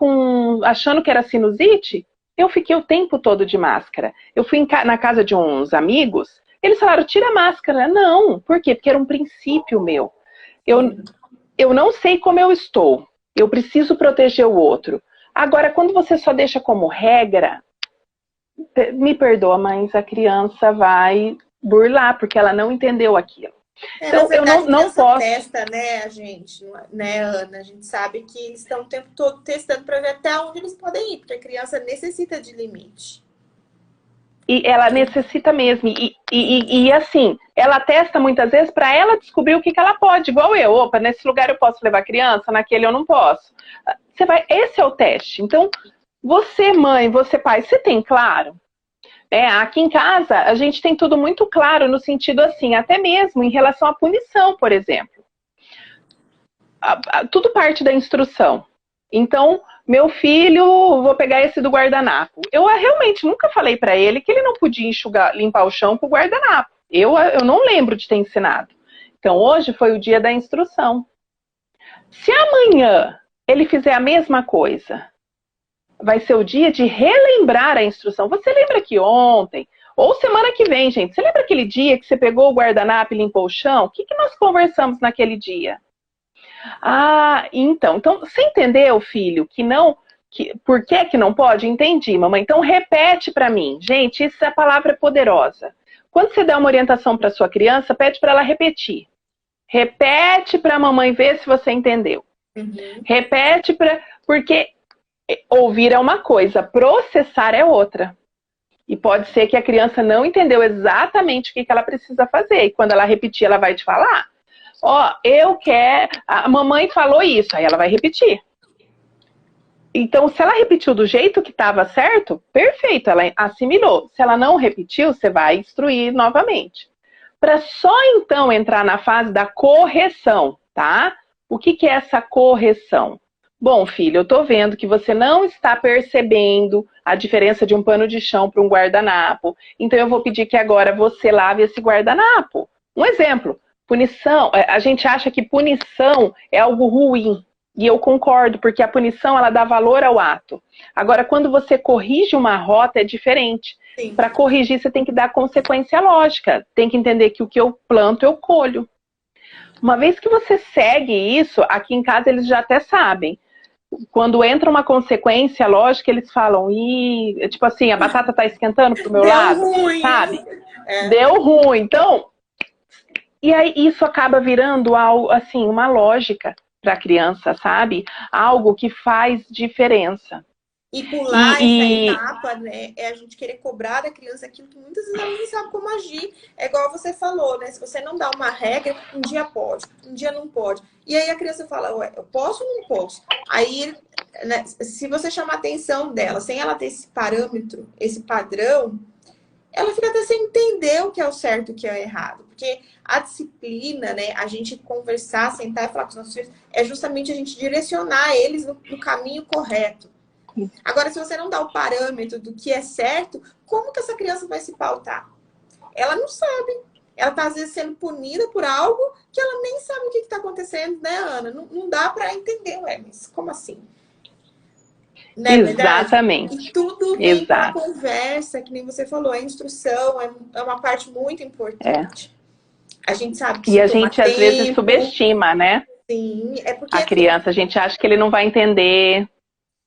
[SPEAKER 2] achando que era sinusite, eu fiquei o tempo todo de máscara. Eu fui na casa de uns amigos, eles falaram, tira a máscara. Não, por quê? Porque era um princípio meu. Eu não sei como eu estou. Eu preciso proteger o outro. Agora, quando você só deixa como regra, me perdoa, mas a criança vai burlar, porque ela não entendeu aquilo.
[SPEAKER 1] Na
[SPEAKER 2] Então,
[SPEAKER 1] verdade,
[SPEAKER 2] eu não posso...
[SPEAKER 1] testa, né, a gente, né, Ana? A gente sabe que eles estão o tempo todo testando para ver até onde eles podem ir, porque a criança necessita de limite.
[SPEAKER 2] E ela necessita mesmo. E assim, ela testa muitas vezes para ela descobrir o que ela pode. Igual eu. Opa, nesse lugar eu posso levar criança, naquele eu não posso. Esse é o teste. Então, você mãe, você pai, você tem claro? Aqui em casa, a gente tem tudo muito claro no sentido assim, até mesmo em relação à punição, por exemplo. Tudo parte da instrução. Então, meu filho, vou pegar esse do guardanapo. Eu realmente nunca falei para ele que ele não podia limpar o chão com o guardanapo. Eu não lembro de ter ensinado. Então, hoje foi o dia da instrução. Se amanhã ele fizer a mesma coisa, vai ser o dia de relembrar a instrução. Você lembra que ontem, ou semana que vem, gente, você lembra aquele dia que você pegou o guardanapo e limpou o chão? O que nós conversamos naquele dia? Ah, então você entendeu, filho, que não... por que não pode? Entendi, mamãe. Então repete para mim. Gente, essa palavra é poderosa. Quando você dá uma orientação para sua criança, pede para ela repetir. Repete para a mamãe ver se você entendeu. Repete porque ouvir é uma coisa, processar é outra. E pode ser que a criança não entendeu exatamente o que ela precisa fazer. E quando ela repetir, ela vai te falar. Ó, eu quero... A mamãe falou isso. Aí ela vai repetir. Então, se ela repetiu do jeito que estava certo, perfeito, ela assimilou. Se ela não repetiu, você vai instruir novamente. Para só então entrar na fase da correção, tá? O que é essa correção? Bom, filho, eu tô vendo que você não está percebendo a diferença de um pano de chão para um guardanapo. Então eu vou pedir que agora você lave esse guardanapo. Um exemplo, punição. A gente acha que punição é algo ruim. E eu concordo, porque a punição, ela dá valor ao ato. Agora, quando você corrige uma rota, é diferente. Para corrigir, você tem que dar consequência lógica. Tem que entender que o que eu planto, eu colho. Uma vez que você segue isso, aqui em casa eles já até sabem. Quando entra uma consequência lógica, eles falam, tipo assim, a batata tá esquentando pro meu lado,
[SPEAKER 1] ruim.
[SPEAKER 2] Sabe? Deu ruim. Então, e aí isso acaba virando algo, assim, uma lógica para a criança, sabe? Algo que faz diferença.
[SPEAKER 1] E pular essa etapa, né, é a gente querer cobrar da criança aquilo que muitas vezes ela não sabe como agir. É igual você falou, né? Se você não dá uma regra, um dia pode, um dia não pode. E aí a criança fala, ué, eu posso ou não posso? Aí, né, se você chamar a atenção dela, sem ela ter esse parâmetro, esse padrão, ela fica até sem entender o que é o certo e o que é o errado. Porque a disciplina, né, a gente conversar, sentar e falar com os nossos filhos, é justamente a gente direcionar eles no caminho correto. Agora, se você não dá o parâmetro do que é certo, como que essa criança vai se pautar? Ela não sabe. Ela está, às vezes, sendo punida por algo que ela nem sabe o que está acontecendo, né, Ana? Não dá para entender, ué, mas como assim? Né,
[SPEAKER 2] exatamente.
[SPEAKER 1] Verdade? E tudo vem para conversa, que nem você falou, a instrução é uma parte muito importante. A gente sabe que
[SPEAKER 2] e a gente, às vezes, subestima, né?
[SPEAKER 1] Sim, é porque...
[SPEAKER 2] A criança, a gente acha que ele não vai entender...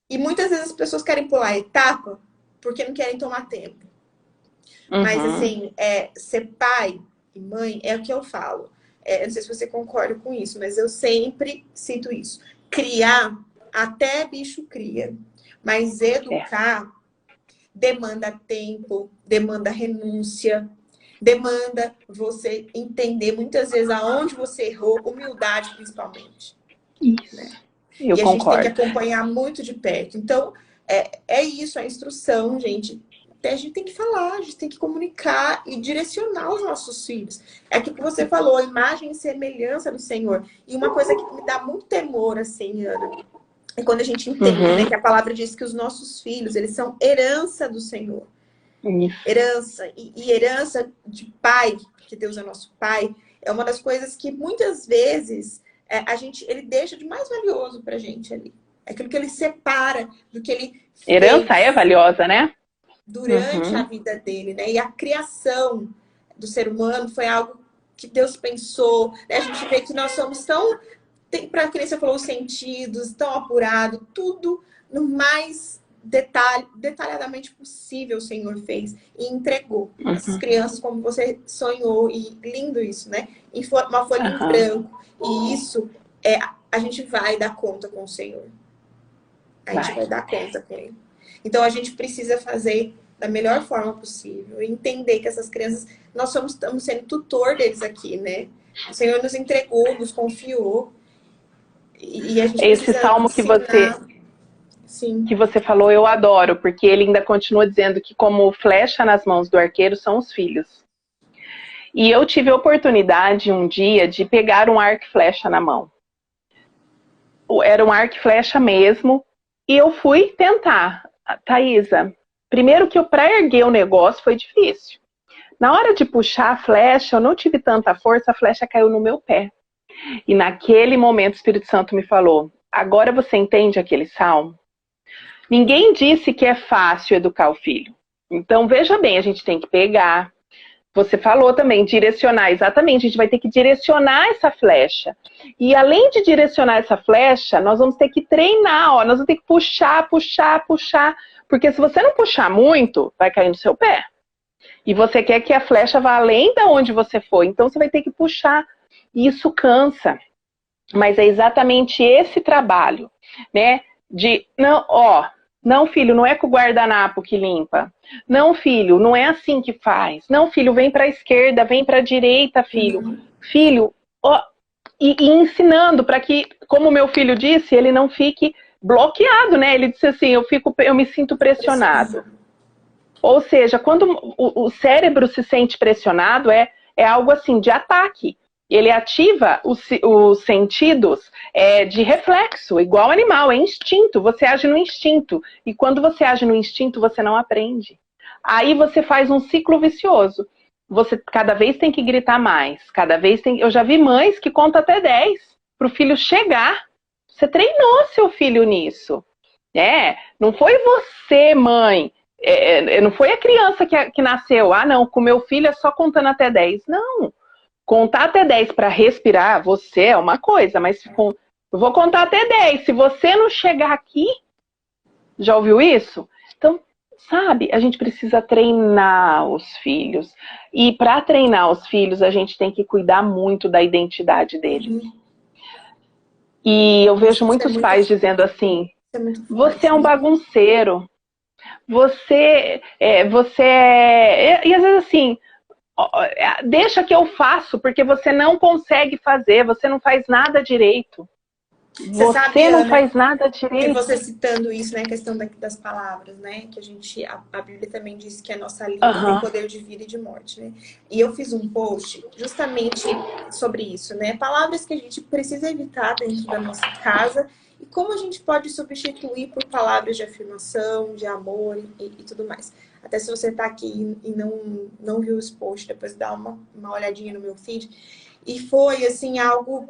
[SPEAKER 1] E muitas vezes as pessoas querem pular a etapa porque não querem tomar tempo. Mas, assim, ser pai e mãe é o que eu falo. Eu não sei se você concorda com isso, mas eu sempre cito isso. Criar, até bicho cria. Mas educar demanda tempo, demanda renúncia, demanda você entender muitas vezes aonde você errou, humildade principalmente.
[SPEAKER 2] Isso.
[SPEAKER 1] Né?
[SPEAKER 2] Eu
[SPEAKER 1] e a
[SPEAKER 2] concordo.
[SPEAKER 1] gente tem que acompanhar muito de perto. Então, é isso, a instrução, gente. A gente tem que falar, a gente tem que comunicar e direcionar os nossos filhos. É aquilo que você falou, a imagem e semelhança do Senhor. E uma coisa que me dá muito temor, assim, Ana, é quando a gente entende, né, que a palavra diz que os nossos filhos, eles são herança do Senhor. Herança. E herança de pai, porque Deus é nosso pai, é uma das coisas que muitas vezes... ele deixa de mais valioso pra gente ali. É aquilo que ele separa do que ele fez.
[SPEAKER 2] Herança é valiosa, né?
[SPEAKER 1] Durante a vida dele, né? E a criação do ser humano foi algo que Deus pensou. Né? A gente vê que nós somos tão... Para que nem você falou, os sentidos, tão apurado, tudo no mais detalhadamente possível o Senhor fez e entregou essas crianças como você sonhou. E lindo isso, né? Em uma folha em branco. E isso, a gente vai dar conta com o Senhor. A gente vai dar conta com Ele. Então, a gente precisa fazer da melhor forma possível. E entender que essas crianças, nós estamos sendo tutor deles aqui, né? O Senhor nos entregou, nos confiou. E a gente
[SPEAKER 2] Esse salmo que você falou, eu adoro. Porque ele ainda continua dizendo que como flecha nas mãos do arqueiro são os filhos. E eu tive a oportunidade um dia de pegar um arco e flecha na mão. Era um arco e flecha mesmo. E eu fui tentar. Thaisa, primeiro que para erguer o negócio foi difícil. Na hora de puxar a flecha, eu não tive tanta força, a flecha caiu no meu pé. E naquele momento o Espírito Santo me falou, agora você entende aquele salmo? Ninguém disse que é fácil educar o filho. Então, veja bem, a gente tem que pegar. Você falou também, direcionar, exatamente, a gente vai ter que direcionar essa flecha. E além de direcionar essa flecha, nós vamos ter que treinar, ó, nós vamos ter que puxar, puxar, puxar. Porque se você não puxar muito, vai cair no seu pé. E você quer que a flecha vá além de onde você foi, então você vai ter que puxar. E isso cansa. Mas é exatamente esse trabalho, né? De, não, ó, não, filho, não é com o guardanapo que limpa. Não, filho, não é assim que faz. Não, filho, vem para a esquerda, vem para a direita, filho. Filho, ó, e ensinando para que, como o meu filho disse, ele não fique bloqueado, né? Ele disse assim, eu me sinto pressionado. Ou seja, quando o cérebro se sente pressionado, é algo assim de ataque. Ele ativa os sentidos de reflexo, igual animal, é instinto. Você age no instinto. E quando você age no instinto, você não aprende. Aí você faz um ciclo vicioso. Você cada vez tem que gritar mais. Cada vez tem. Eu já vi mães que contam até 10 para o filho chegar. Você treinou seu filho nisso. Não foi você, mãe. Não foi a criança que nasceu. Ah, não, com meu filho é só contando até 10. Não. Contar até 10 para respirar, você é uma coisa, mas eu vou contar até 10. Se você não chegar aqui, já ouviu isso? Então, sabe, a gente precisa treinar os filhos. E para treinar os filhos, a gente tem que cuidar muito da identidade deles. E eu vejo muitos pais dizendo assim, você é um bagunceiro. Você e às vezes assim, deixa que eu faço, porque você não consegue fazer, você não faz nada direito. Você sabe, não faz nada direito.
[SPEAKER 1] E você citando isso, né, a questão das palavras, né, que a Bíblia também diz que a nossa língua tem poder de vida e de morte, né? E eu fiz um post justamente sobre isso, né? Palavras que a gente precisa evitar dentro da nossa casa e como a gente pode substituir por palavras de afirmação, de amor e tudo mais. Até se você tá aqui e não viu os posts, depois dá uma olhadinha no meu feed. E foi, assim, algo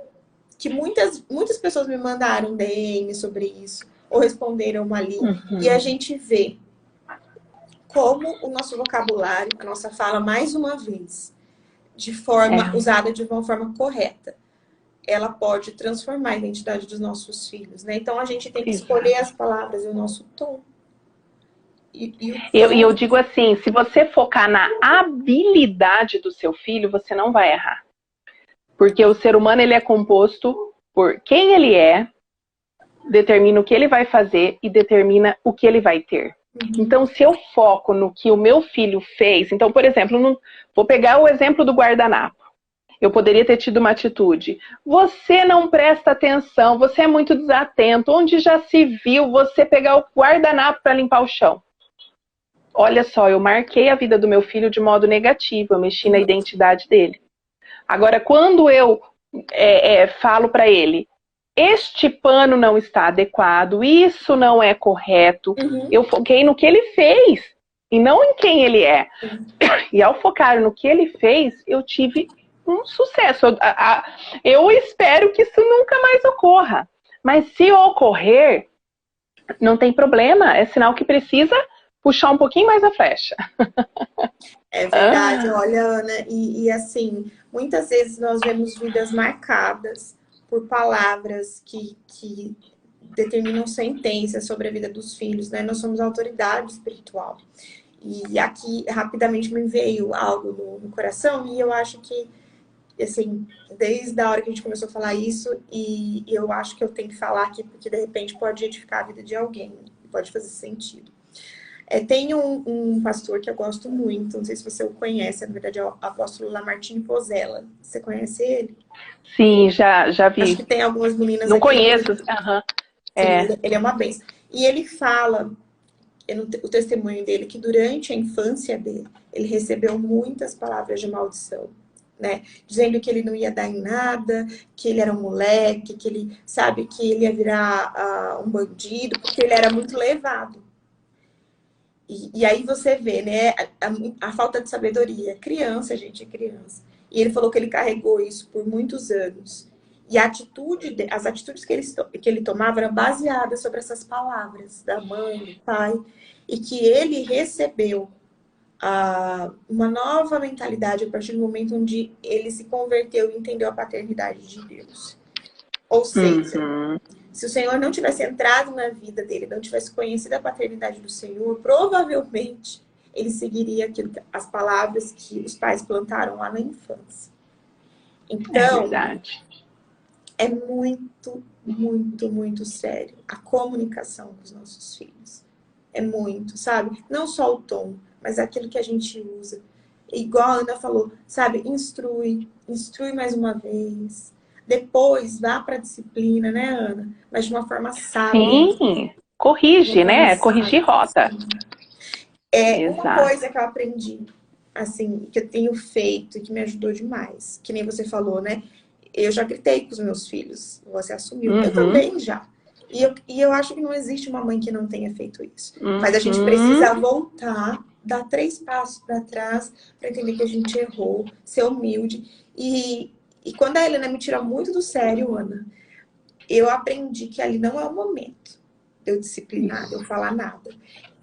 [SPEAKER 1] que muitas pessoas me mandaram DM sobre isso, ou responderam ali. E a gente vê como o nosso vocabulário, a nossa fala, mais uma vez, usada de uma forma correta, ela pode transformar a identidade dos nossos filhos, né? Então a gente tem que escolher as palavras e o nosso tom.
[SPEAKER 2] Eu digo assim, se você focar na habilidade do seu filho, você não vai errar. Porque o ser humano, ele é composto por quem ele é, determina o que ele vai fazer e determina o que ele vai ter. Então, se eu foco no que o meu filho fez... Então, por exemplo, vou pegar o exemplo do guardanapo. Eu poderia ter tido uma atitude. Você não presta atenção, você é muito desatento. Onde já se viu você pegar o guardanapo para limpar o chão? Olha só, eu marquei a vida do meu filho de modo negativo, eu mexi na identidade dele. Agora, quando eu falo para ele, este pano não está adequado, isso não é correto, eu foquei no que ele fez e não em quem ele é. E ao focar no que ele fez, eu tive um sucesso. Eu espero que isso nunca mais ocorra. Mas se ocorrer, não tem problema, é sinal que precisa puxar um pouquinho mais a flecha.
[SPEAKER 1] É verdade, olha, Ana, e assim, muitas vezes nós vemos vidas marcadas por palavras que determinam sentenças sobre a vida dos filhos, né? Nós somos autoridade espiritual. E aqui, rapidamente, me veio algo no coração e eu acho que, assim, desde a hora que a gente começou a falar isso, e eu acho que eu tenho que falar aqui, porque de repente pode edificar a vida de alguém, pode fazer sentido. Tem um pastor que eu gosto muito, não sei se você o conhece, na verdade é o apóstolo Lamartine Pozella. Você conhece ele?
[SPEAKER 2] Sim, já vi.
[SPEAKER 1] Acho que tem algumas meninas
[SPEAKER 2] não
[SPEAKER 1] aqui.
[SPEAKER 2] Conheço.
[SPEAKER 1] Ele é uma bênção. E ele fala, o testemunho dele, que durante a infância dele, ele recebeu muitas palavras de maldição, né? Dizendo que ele não ia dar em nada, que ele era um moleque, que ele, sabe, que ele ia virar um bandido, porque ele era muito levado. E aí você vê, né, a falta de sabedoria. Criança, gente, é criança. E ele falou que ele carregou isso por muitos anos. E as atitudes que ele tomava eram baseadas sobre essas palavras da mãe, do pai, e que ele recebeu uma nova mentalidade a partir do momento onde ele se converteu e entendeu a paternidade de Deus. Ou seja, se o Senhor não tivesse entrado na vida dele, não tivesse conhecido a paternidade do Senhor, provavelmente ele seguiria as palavras que os pais plantaram lá na infância. Então,
[SPEAKER 2] é verdade.
[SPEAKER 1] É muito, muito, muito sério a comunicação com os nossos filhos. É muito, sabe? Não só o tom, mas aquilo que a gente usa. Igual a Ana falou, sabe? Instrui mais uma vez. Depois vá para a disciplina, né, Ana? Mas de uma forma sábia.
[SPEAKER 2] Sim, corrige, né? Corrigir rota.
[SPEAKER 1] Uma coisa que eu aprendi, assim, que eu tenho feito e que me ajudou demais, que nem você falou, né? Eu já gritei com os meus filhos, você assumiu. Eu também já. E eu acho que não existe uma mãe que não tenha feito isso. Mas a gente precisa voltar, dar 3 passos para trás, para entender que a gente errou, ser humilde. E quando a Helena me tira muito do sério, Ana, eu aprendi que ali não é o momento de eu disciplinar, de eu falar nada.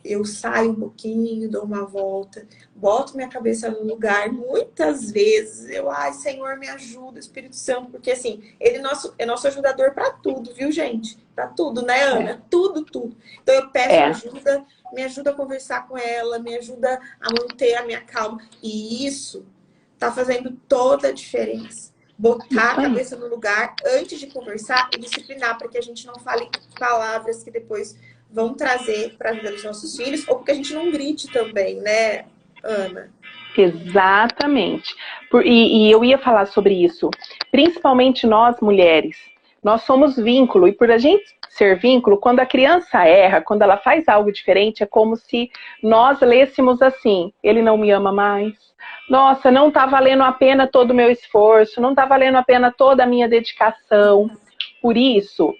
[SPEAKER 1] Eu saio um pouquinho, dou uma volta, boto minha cabeça no lugar. Muitas vezes ai, Senhor, me ajuda, Espírito Santo, porque assim, ele é nosso ajudador para tudo, viu, gente? Para tudo, né, Ana? Tudo, tudo. Então eu peço ajuda, me ajuda a conversar com ela, me ajuda a manter a minha calma. E isso tá fazendo toda a diferença. Botar a cabeça no lugar antes de conversar e disciplinar, para que a gente não fale palavras que depois vão trazer para a vida dos nossos filhos, ou porque a gente não grite também, né, Ana?
[SPEAKER 2] Exatamente. E eu ia falar sobre isso. Principalmente nós, mulheres. Nós somos vínculo. E por a gente ser vínculo, quando a criança erra, quando ela faz algo diferente, é como se nós lêssemos assim: ele não me ama mais. Nossa, não está valendo a pena todo o meu esforço. Não está valendo a pena toda a minha dedicação. Por isso,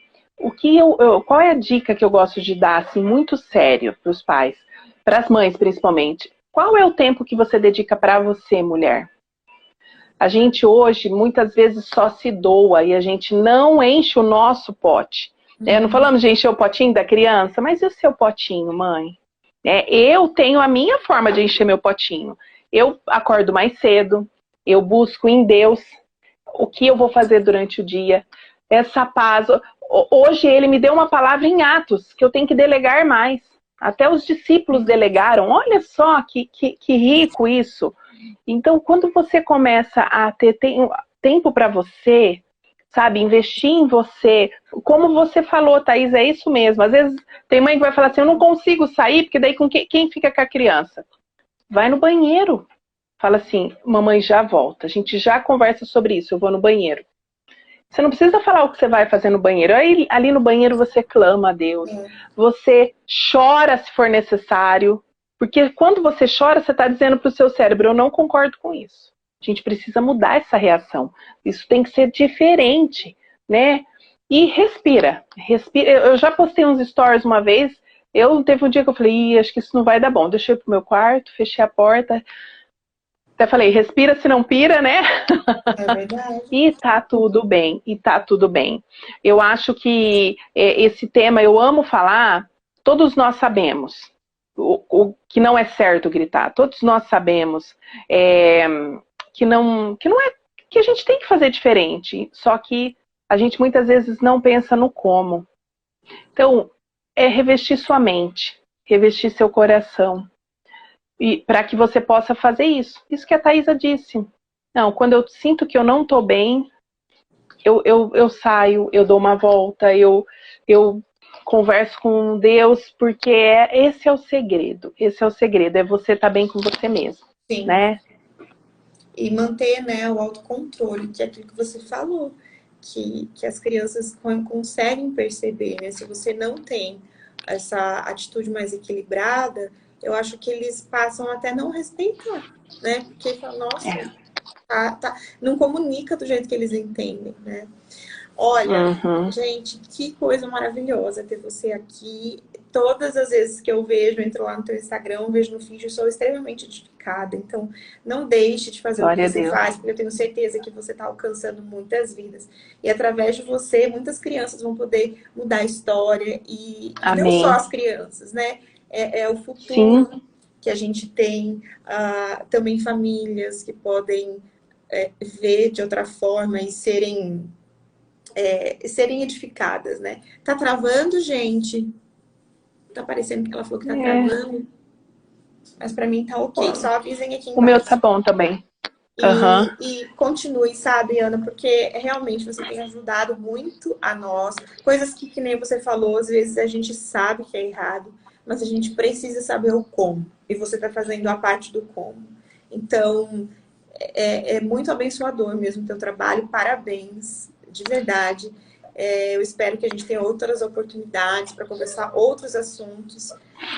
[SPEAKER 2] qual é a dica que eu gosto de dar, assim, muito sério para os pais, para as mães principalmente? Qual é o tempo que você dedica para você, mulher? A gente hoje, muitas vezes, só se doa e a gente não enche o nosso pote. Não falamos de encher o potinho da criança, mas e o seu potinho, mãe? Eu tenho a minha forma de encher meu potinho. Eu acordo mais cedo, eu busco em Deus o que eu vou fazer durante o dia. Essa paz. Hoje ele me deu uma palavra em Atos, que eu tenho que delegar mais. Até os discípulos delegaram. Olha só que rico isso. Então, quando você começa a ter tempo para você, sabe, investir em você, como você falou, Thaís, é isso mesmo. Às vezes tem mãe que vai falar assim: eu não consigo sair, porque daí quem fica com a criança? Vai no banheiro. Fala assim: mamãe já volta. A gente já conversa sobre isso, eu vou no banheiro. Você não precisa falar o que você vai fazer no banheiro. Aí, ali no banheiro você clama a Deus. Você chora se for necessário. Porque quando você chora, você está dizendo para o seu cérebro: eu não concordo com isso. A gente precisa mudar essa reação. Isso tem que ser diferente, né? E respira. Eu já postei uns stories uma vez. Teve um dia que eu falei: acho que isso não vai dar bom. Deixa eu ir pro meu quarto, fechei a porta. Até falei: respira se não pira, né?
[SPEAKER 1] É verdade.
[SPEAKER 2] E tá tudo bem, Eu acho que esse tema eu amo falar. Todos nós sabemos o que não é certo gritar. Todos nós sabemos que não é que a gente tem que fazer diferente. Só que a gente muitas vezes não pensa no como. Então, revestir sua mente, revestir seu coração, e para que você possa fazer isso. Isso que a Thaisa disse. Não, quando eu sinto que eu não estou bem, eu saio, eu dou uma volta, eu converso com Deus, porque esse é o segredo. Esse é o segredo, é você estar bem com você mesmo.
[SPEAKER 1] Sim.
[SPEAKER 2] Né?
[SPEAKER 1] E manter, né, o autocontrole, que é aquilo que você falou, que as crianças conseguem perceber, né? Se você não tem essa atitude mais equilibrada, eu acho que eles passam até não respeitar, né? Porque falam: nossa, não comunica do jeito que eles entendem, né? Olha, gente, que coisa maravilhosa ter você aqui. todas as vezes que eu vejo, entro lá no teu Instagram, vejo no feed, eu sou extremamente edificada. Então, não deixe de fazer o que
[SPEAKER 2] Glória a
[SPEAKER 1] você
[SPEAKER 2] Deus.
[SPEAKER 1] faz, porque eu tenho certeza que você está alcançando muitas vidas. E através de você, muitas crianças vão poder mudar a história. E não só
[SPEAKER 2] Amém.
[SPEAKER 1] as crianças, né? É o
[SPEAKER 2] Sim.
[SPEAKER 1] futuro que a gente tem, também famílias que podem ver de outra forma e serem edificadas, né? Tá travando, gente? Tá parecendo que ela falou que tá
[SPEAKER 2] É.
[SPEAKER 1] travando, mas para mim tá ok. Só avisem aqui
[SPEAKER 2] O meu tá
[SPEAKER 1] embaixo.
[SPEAKER 2] bom também. Aham.
[SPEAKER 1] E continue, sabe, Ana, porque realmente você tem ajudado muito a nós. Coisas que nem você falou, às vezes a gente sabe que é errado, mas a gente precisa saber o como. E você tá fazendo a parte do como. Então, é muito abençoador mesmo o teu trabalho. Parabéns, de verdade. Eu espero que a gente tenha outras oportunidades para conversar outros assuntos,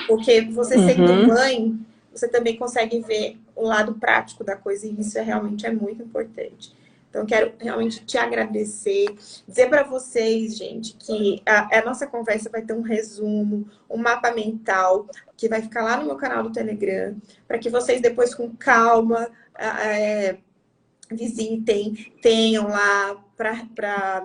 [SPEAKER 1] porque você sendo
[SPEAKER 2] Uhum.
[SPEAKER 1] mãe, você também consegue ver o lado prático da coisa, e isso realmente é muito importante. Então, quero realmente te agradecer, dizer para vocês, gente, que a nossa conversa vai ter um resumo, um mapa mental, que vai ficar lá no meu canal do Telegram, para que vocês depois, com calma, visitem, tenham lá,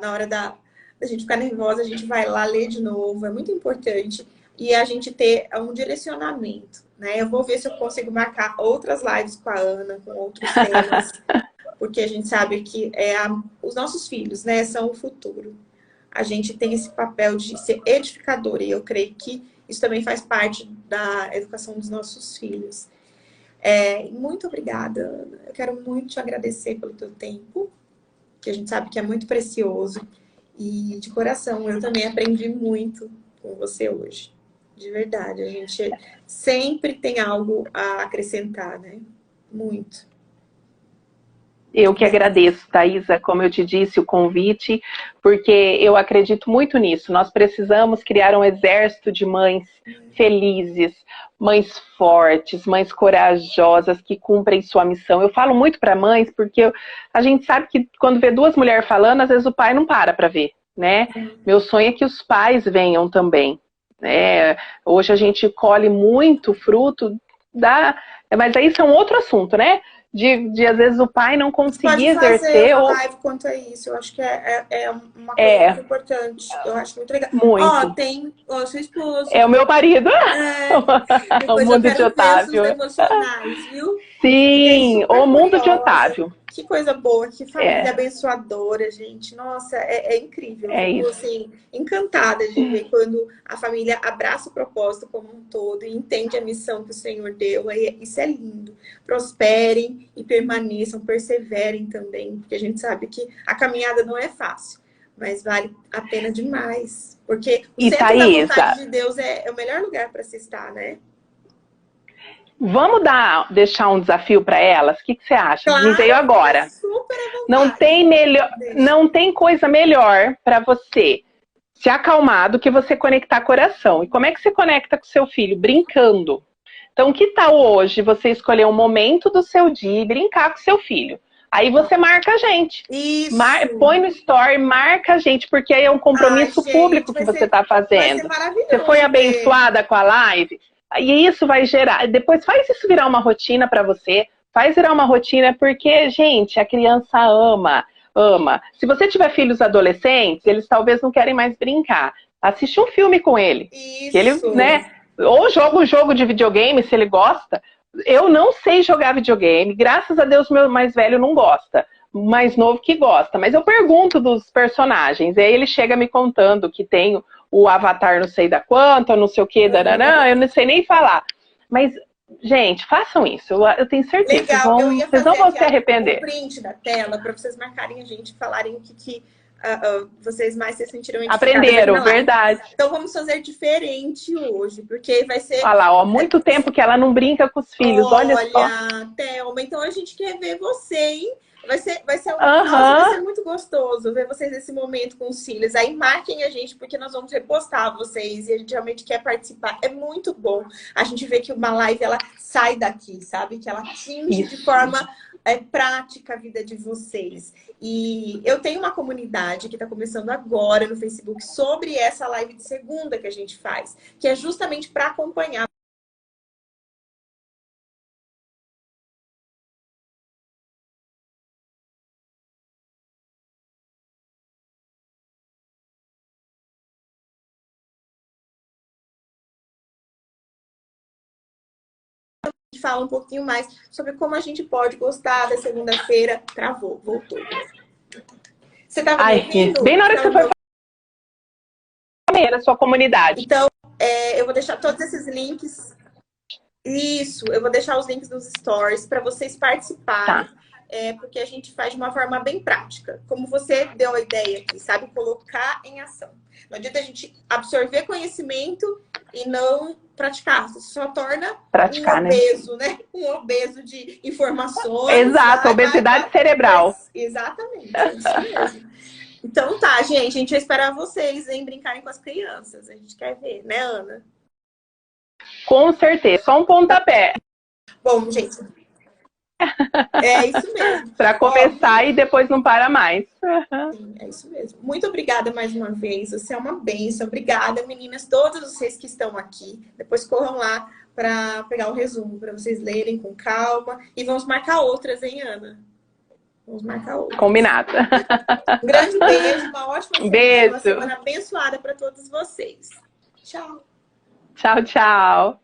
[SPEAKER 1] na hora da gente ficar nervosa, a gente vai lá ler de novo, é muito importante. E a gente ter um direcionamento, né? Eu vou ver se eu consigo marcar outras lives com a Ana, com outros temas, porque a gente sabe que os nossos filhos, né, são o futuro. A gente tem esse papel de ser edificador, e eu creio que isso também faz parte da educação dos nossos filhos. Muito obrigada, Ana. Eu quero muito te agradecer pelo teu tempo, que a gente sabe que é muito precioso. E de coração, eu também aprendi muito com você hoje. De verdade, a gente sempre tem algo a acrescentar, né? Muito.
[SPEAKER 2] Eu que agradeço, Thaisa, como eu te disse, o convite, porque eu acredito muito nisso. Nós precisamos criar um exército de mães felizes, mães fortes, mães corajosas, que cumprem sua missão. Eu falo muito para mães, porque a gente sabe que quando vê duas mulheres falando, às vezes o pai não para ver, né? Meu sonho é que os pais venham também. Hoje a gente colhe muito fruto mas aí isso é um outro assunto, né? De às vezes o pai não
[SPEAKER 1] Você pode
[SPEAKER 2] conseguir
[SPEAKER 1] fazer
[SPEAKER 2] exercer
[SPEAKER 1] uma
[SPEAKER 2] ou
[SPEAKER 1] live quanto a isso. Eu acho que é uma coisa muito importante. Eu acho muito legal. Ó,
[SPEAKER 2] muito.
[SPEAKER 1] tem o seu esposo.
[SPEAKER 2] É o meu marido. O
[SPEAKER 1] Depois eu
[SPEAKER 2] mundo de
[SPEAKER 1] quero ver os seus
[SPEAKER 2] Otávio.
[SPEAKER 1] devocionais, viu? Fiquei
[SPEAKER 2] Sim, o
[SPEAKER 1] super
[SPEAKER 2] mundo de
[SPEAKER 1] curiosa.
[SPEAKER 2] Otávio.
[SPEAKER 1] Que coisa boa, que família
[SPEAKER 2] É,
[SPEAKER 1] abençoadora, gente. Nossa, é incrível. Eu
[SPEAKER 2] é
[SPEAKER 1] fico,
[SPEAKER 2] isso.
[SPEAKER 1] assim, encantada de ver quando a família abraça o propósito como um todo e entende a missão que o Senhor deu. Isso é lindo. Prosperem e permaneçam, perseverem também, porque a gente sabe que a caminhada não é fácil, mas vale a pena demais. Porque o
[SPEAKER 2] E
[SPEAKER 1] centro da
[SPEAKER 2] Thaisa,
[SPEAKER 1] vontade de Deus é o melhor lugar para se estar, né?
[SPEAKER 2] vamos deixar um desafio para elas? O que você acha? Me
[SPEAKER 1] Claro,
[SPEAKER 2] veio
[SPEAKER 1] fica
[SPEAKER 2] agora.
[SPEAKER 1] super à
[SPEAKER 2] Não
[SPEAKER 1] vontade.
[SPEAKER 2] tem melhor,
[SPEAKER 1] Deixa.
[SPEAKER 2] não tem coisa melhor para você se acalmar do que você conectar coração. E como é que você conecta com seu filho? Brincando. Então, que tal hoje você escolher um momento do seu dia e brincar com seu filho? Aí você marca a gente.
[SPEAKER 1] Isso.
[SPEAKER 2] Põe no story, marca a gente, porque aí é um
[SPEAKER 1] Ai,
[SPEAKER 2] compromisso
[SPEAKER 1] gente,
[SPEAKER 2] público que você está
[SPEAKER 1] vai ser
[SPEAKER 2] fazendo. Você foi
[SPEAKER 1] maravilhoso ver.
[SPEAKER 2] abençoada com a live, e isso vai gerar. Depois faz isso virar uma rotina para você. Faz virar uma rotina, porque, gente, a criança ama. Se você tiver filhos adolescentes, eles talvez não querem mais brincar. Assiste um filme com ele. Que ele,
[SPEAKER 1] Isso.
[SPEAKER 2] né? Ou joga um jogo de videogame, se ele gosta. Eu não sei jogar videogame. Graças a Deus, meu mais velho não gosta. O mais novo que gosta. Mas eu pergunto dos personagens. E aí ele chega me contando que tem o avatar não sei da quanta, não sei o que, darará, eu não sei nem falar. Mas, gente, façam isso. Eu tenho certeza.
[SPEAKER 1] Legal. Eu ia
[SPEAKER 2] Vocês não
[SPEAKER 1] fazer
[SPEAKER 2] vão
[SPEAKER 1] aqui
[SPEAKER 2] se
[SPEAKER 1] um
[SPEAKER 2] arrepender.
[SPEAKER 1] print da tela para vocês marcarem a gente e falarem o que vocês mais se sentiram edificadas aqui
[SPEAKER 2] Aprenderam,
[SPEAKER 1] na live.
[SPEAKER 2] verdade.
[SPEAKER 1] Então vamos fazer diferente hoje, porque vai ser.
[SPEAKER 2] Olha lá, ó, muito tempo que ela não brinca com os filhos, olha só.
[SPEAKER 1] Olha, Thelma, então a gente quer ver você, hein? Nossa, vai ser
[SPEAKER 2] Aham.
[SPEAKER 1] muito gostoso ver vocês nesse momento com os filhos. Aí marquem a gente, porque nós vamos repostar vocês e a gente realmente quer participar. É muito bom a gente ver que uma live ela sai daqui, sabe? Que ela atinge de
[SPEAKER 2] Isso.
[SPEAKER 1] forma prática a vida de vocês. E eu tenho uma comunidade que está começando agora no Facebook sobre essa live de segunda que a gente faz, que é justamente para acompanhar. Que fala um pouquinho mais sobre como a gente pode gostar da segunda-feira. Travou, voltou. Você estava me ouvindo?
[SPEAKER 2] Bem na hora que você foi falar da sua comunidade.
[SPEAKER 1] Então, eu vou deixar todos esses links. Isso, eu vou deixar os links nos stories para vocês participarem.
[SPEAKER 2] Tá.
[SPEAKER 1] Porque a gente faz de uma forma bem prática. Como você deu a ideia aqui, sabe? Colocar em ação. Não adianta a gente absorver conhecimento e não praticar. Você só torna um obeso, né? Um obeso de informações.
[SPEAKER 2] Exato, obesidade cerebral.
[SPEAKER 1] Exatamente, é isso mesmo. Então tá, gente. A gente vai esperar vocês em brincarem com as crianças. A gente quer ver, né, Ana?
[SPEAKER 2] Com certeza. Só um pontapé.
[SPEAKER 1] Bom, gente... É isso mesmo.
[SPEAKER 2] Para começar e depois não para mais.
[SPEAKER 1] Sim, é isso mesmo. Muito obrigada mais uma vez. Você é uma bênção. Obrigada, meninas, todas vocês que estão aqui. Depois corram lá para pegar o resumo, para vocês lerem com calma. E vamos marcar outras, hein, Ana? Vamos marcar outras.
[SPEAKER 2] Combinado.
[SPEAKER 1] Um grande beijo, uma ótima semana.
[SPEAKER 2] Beijo.
[SPEAKER 1] Uma semana abençoada para todos vocês. Tchau.
[SPEAKER 2] Tchau, tchau.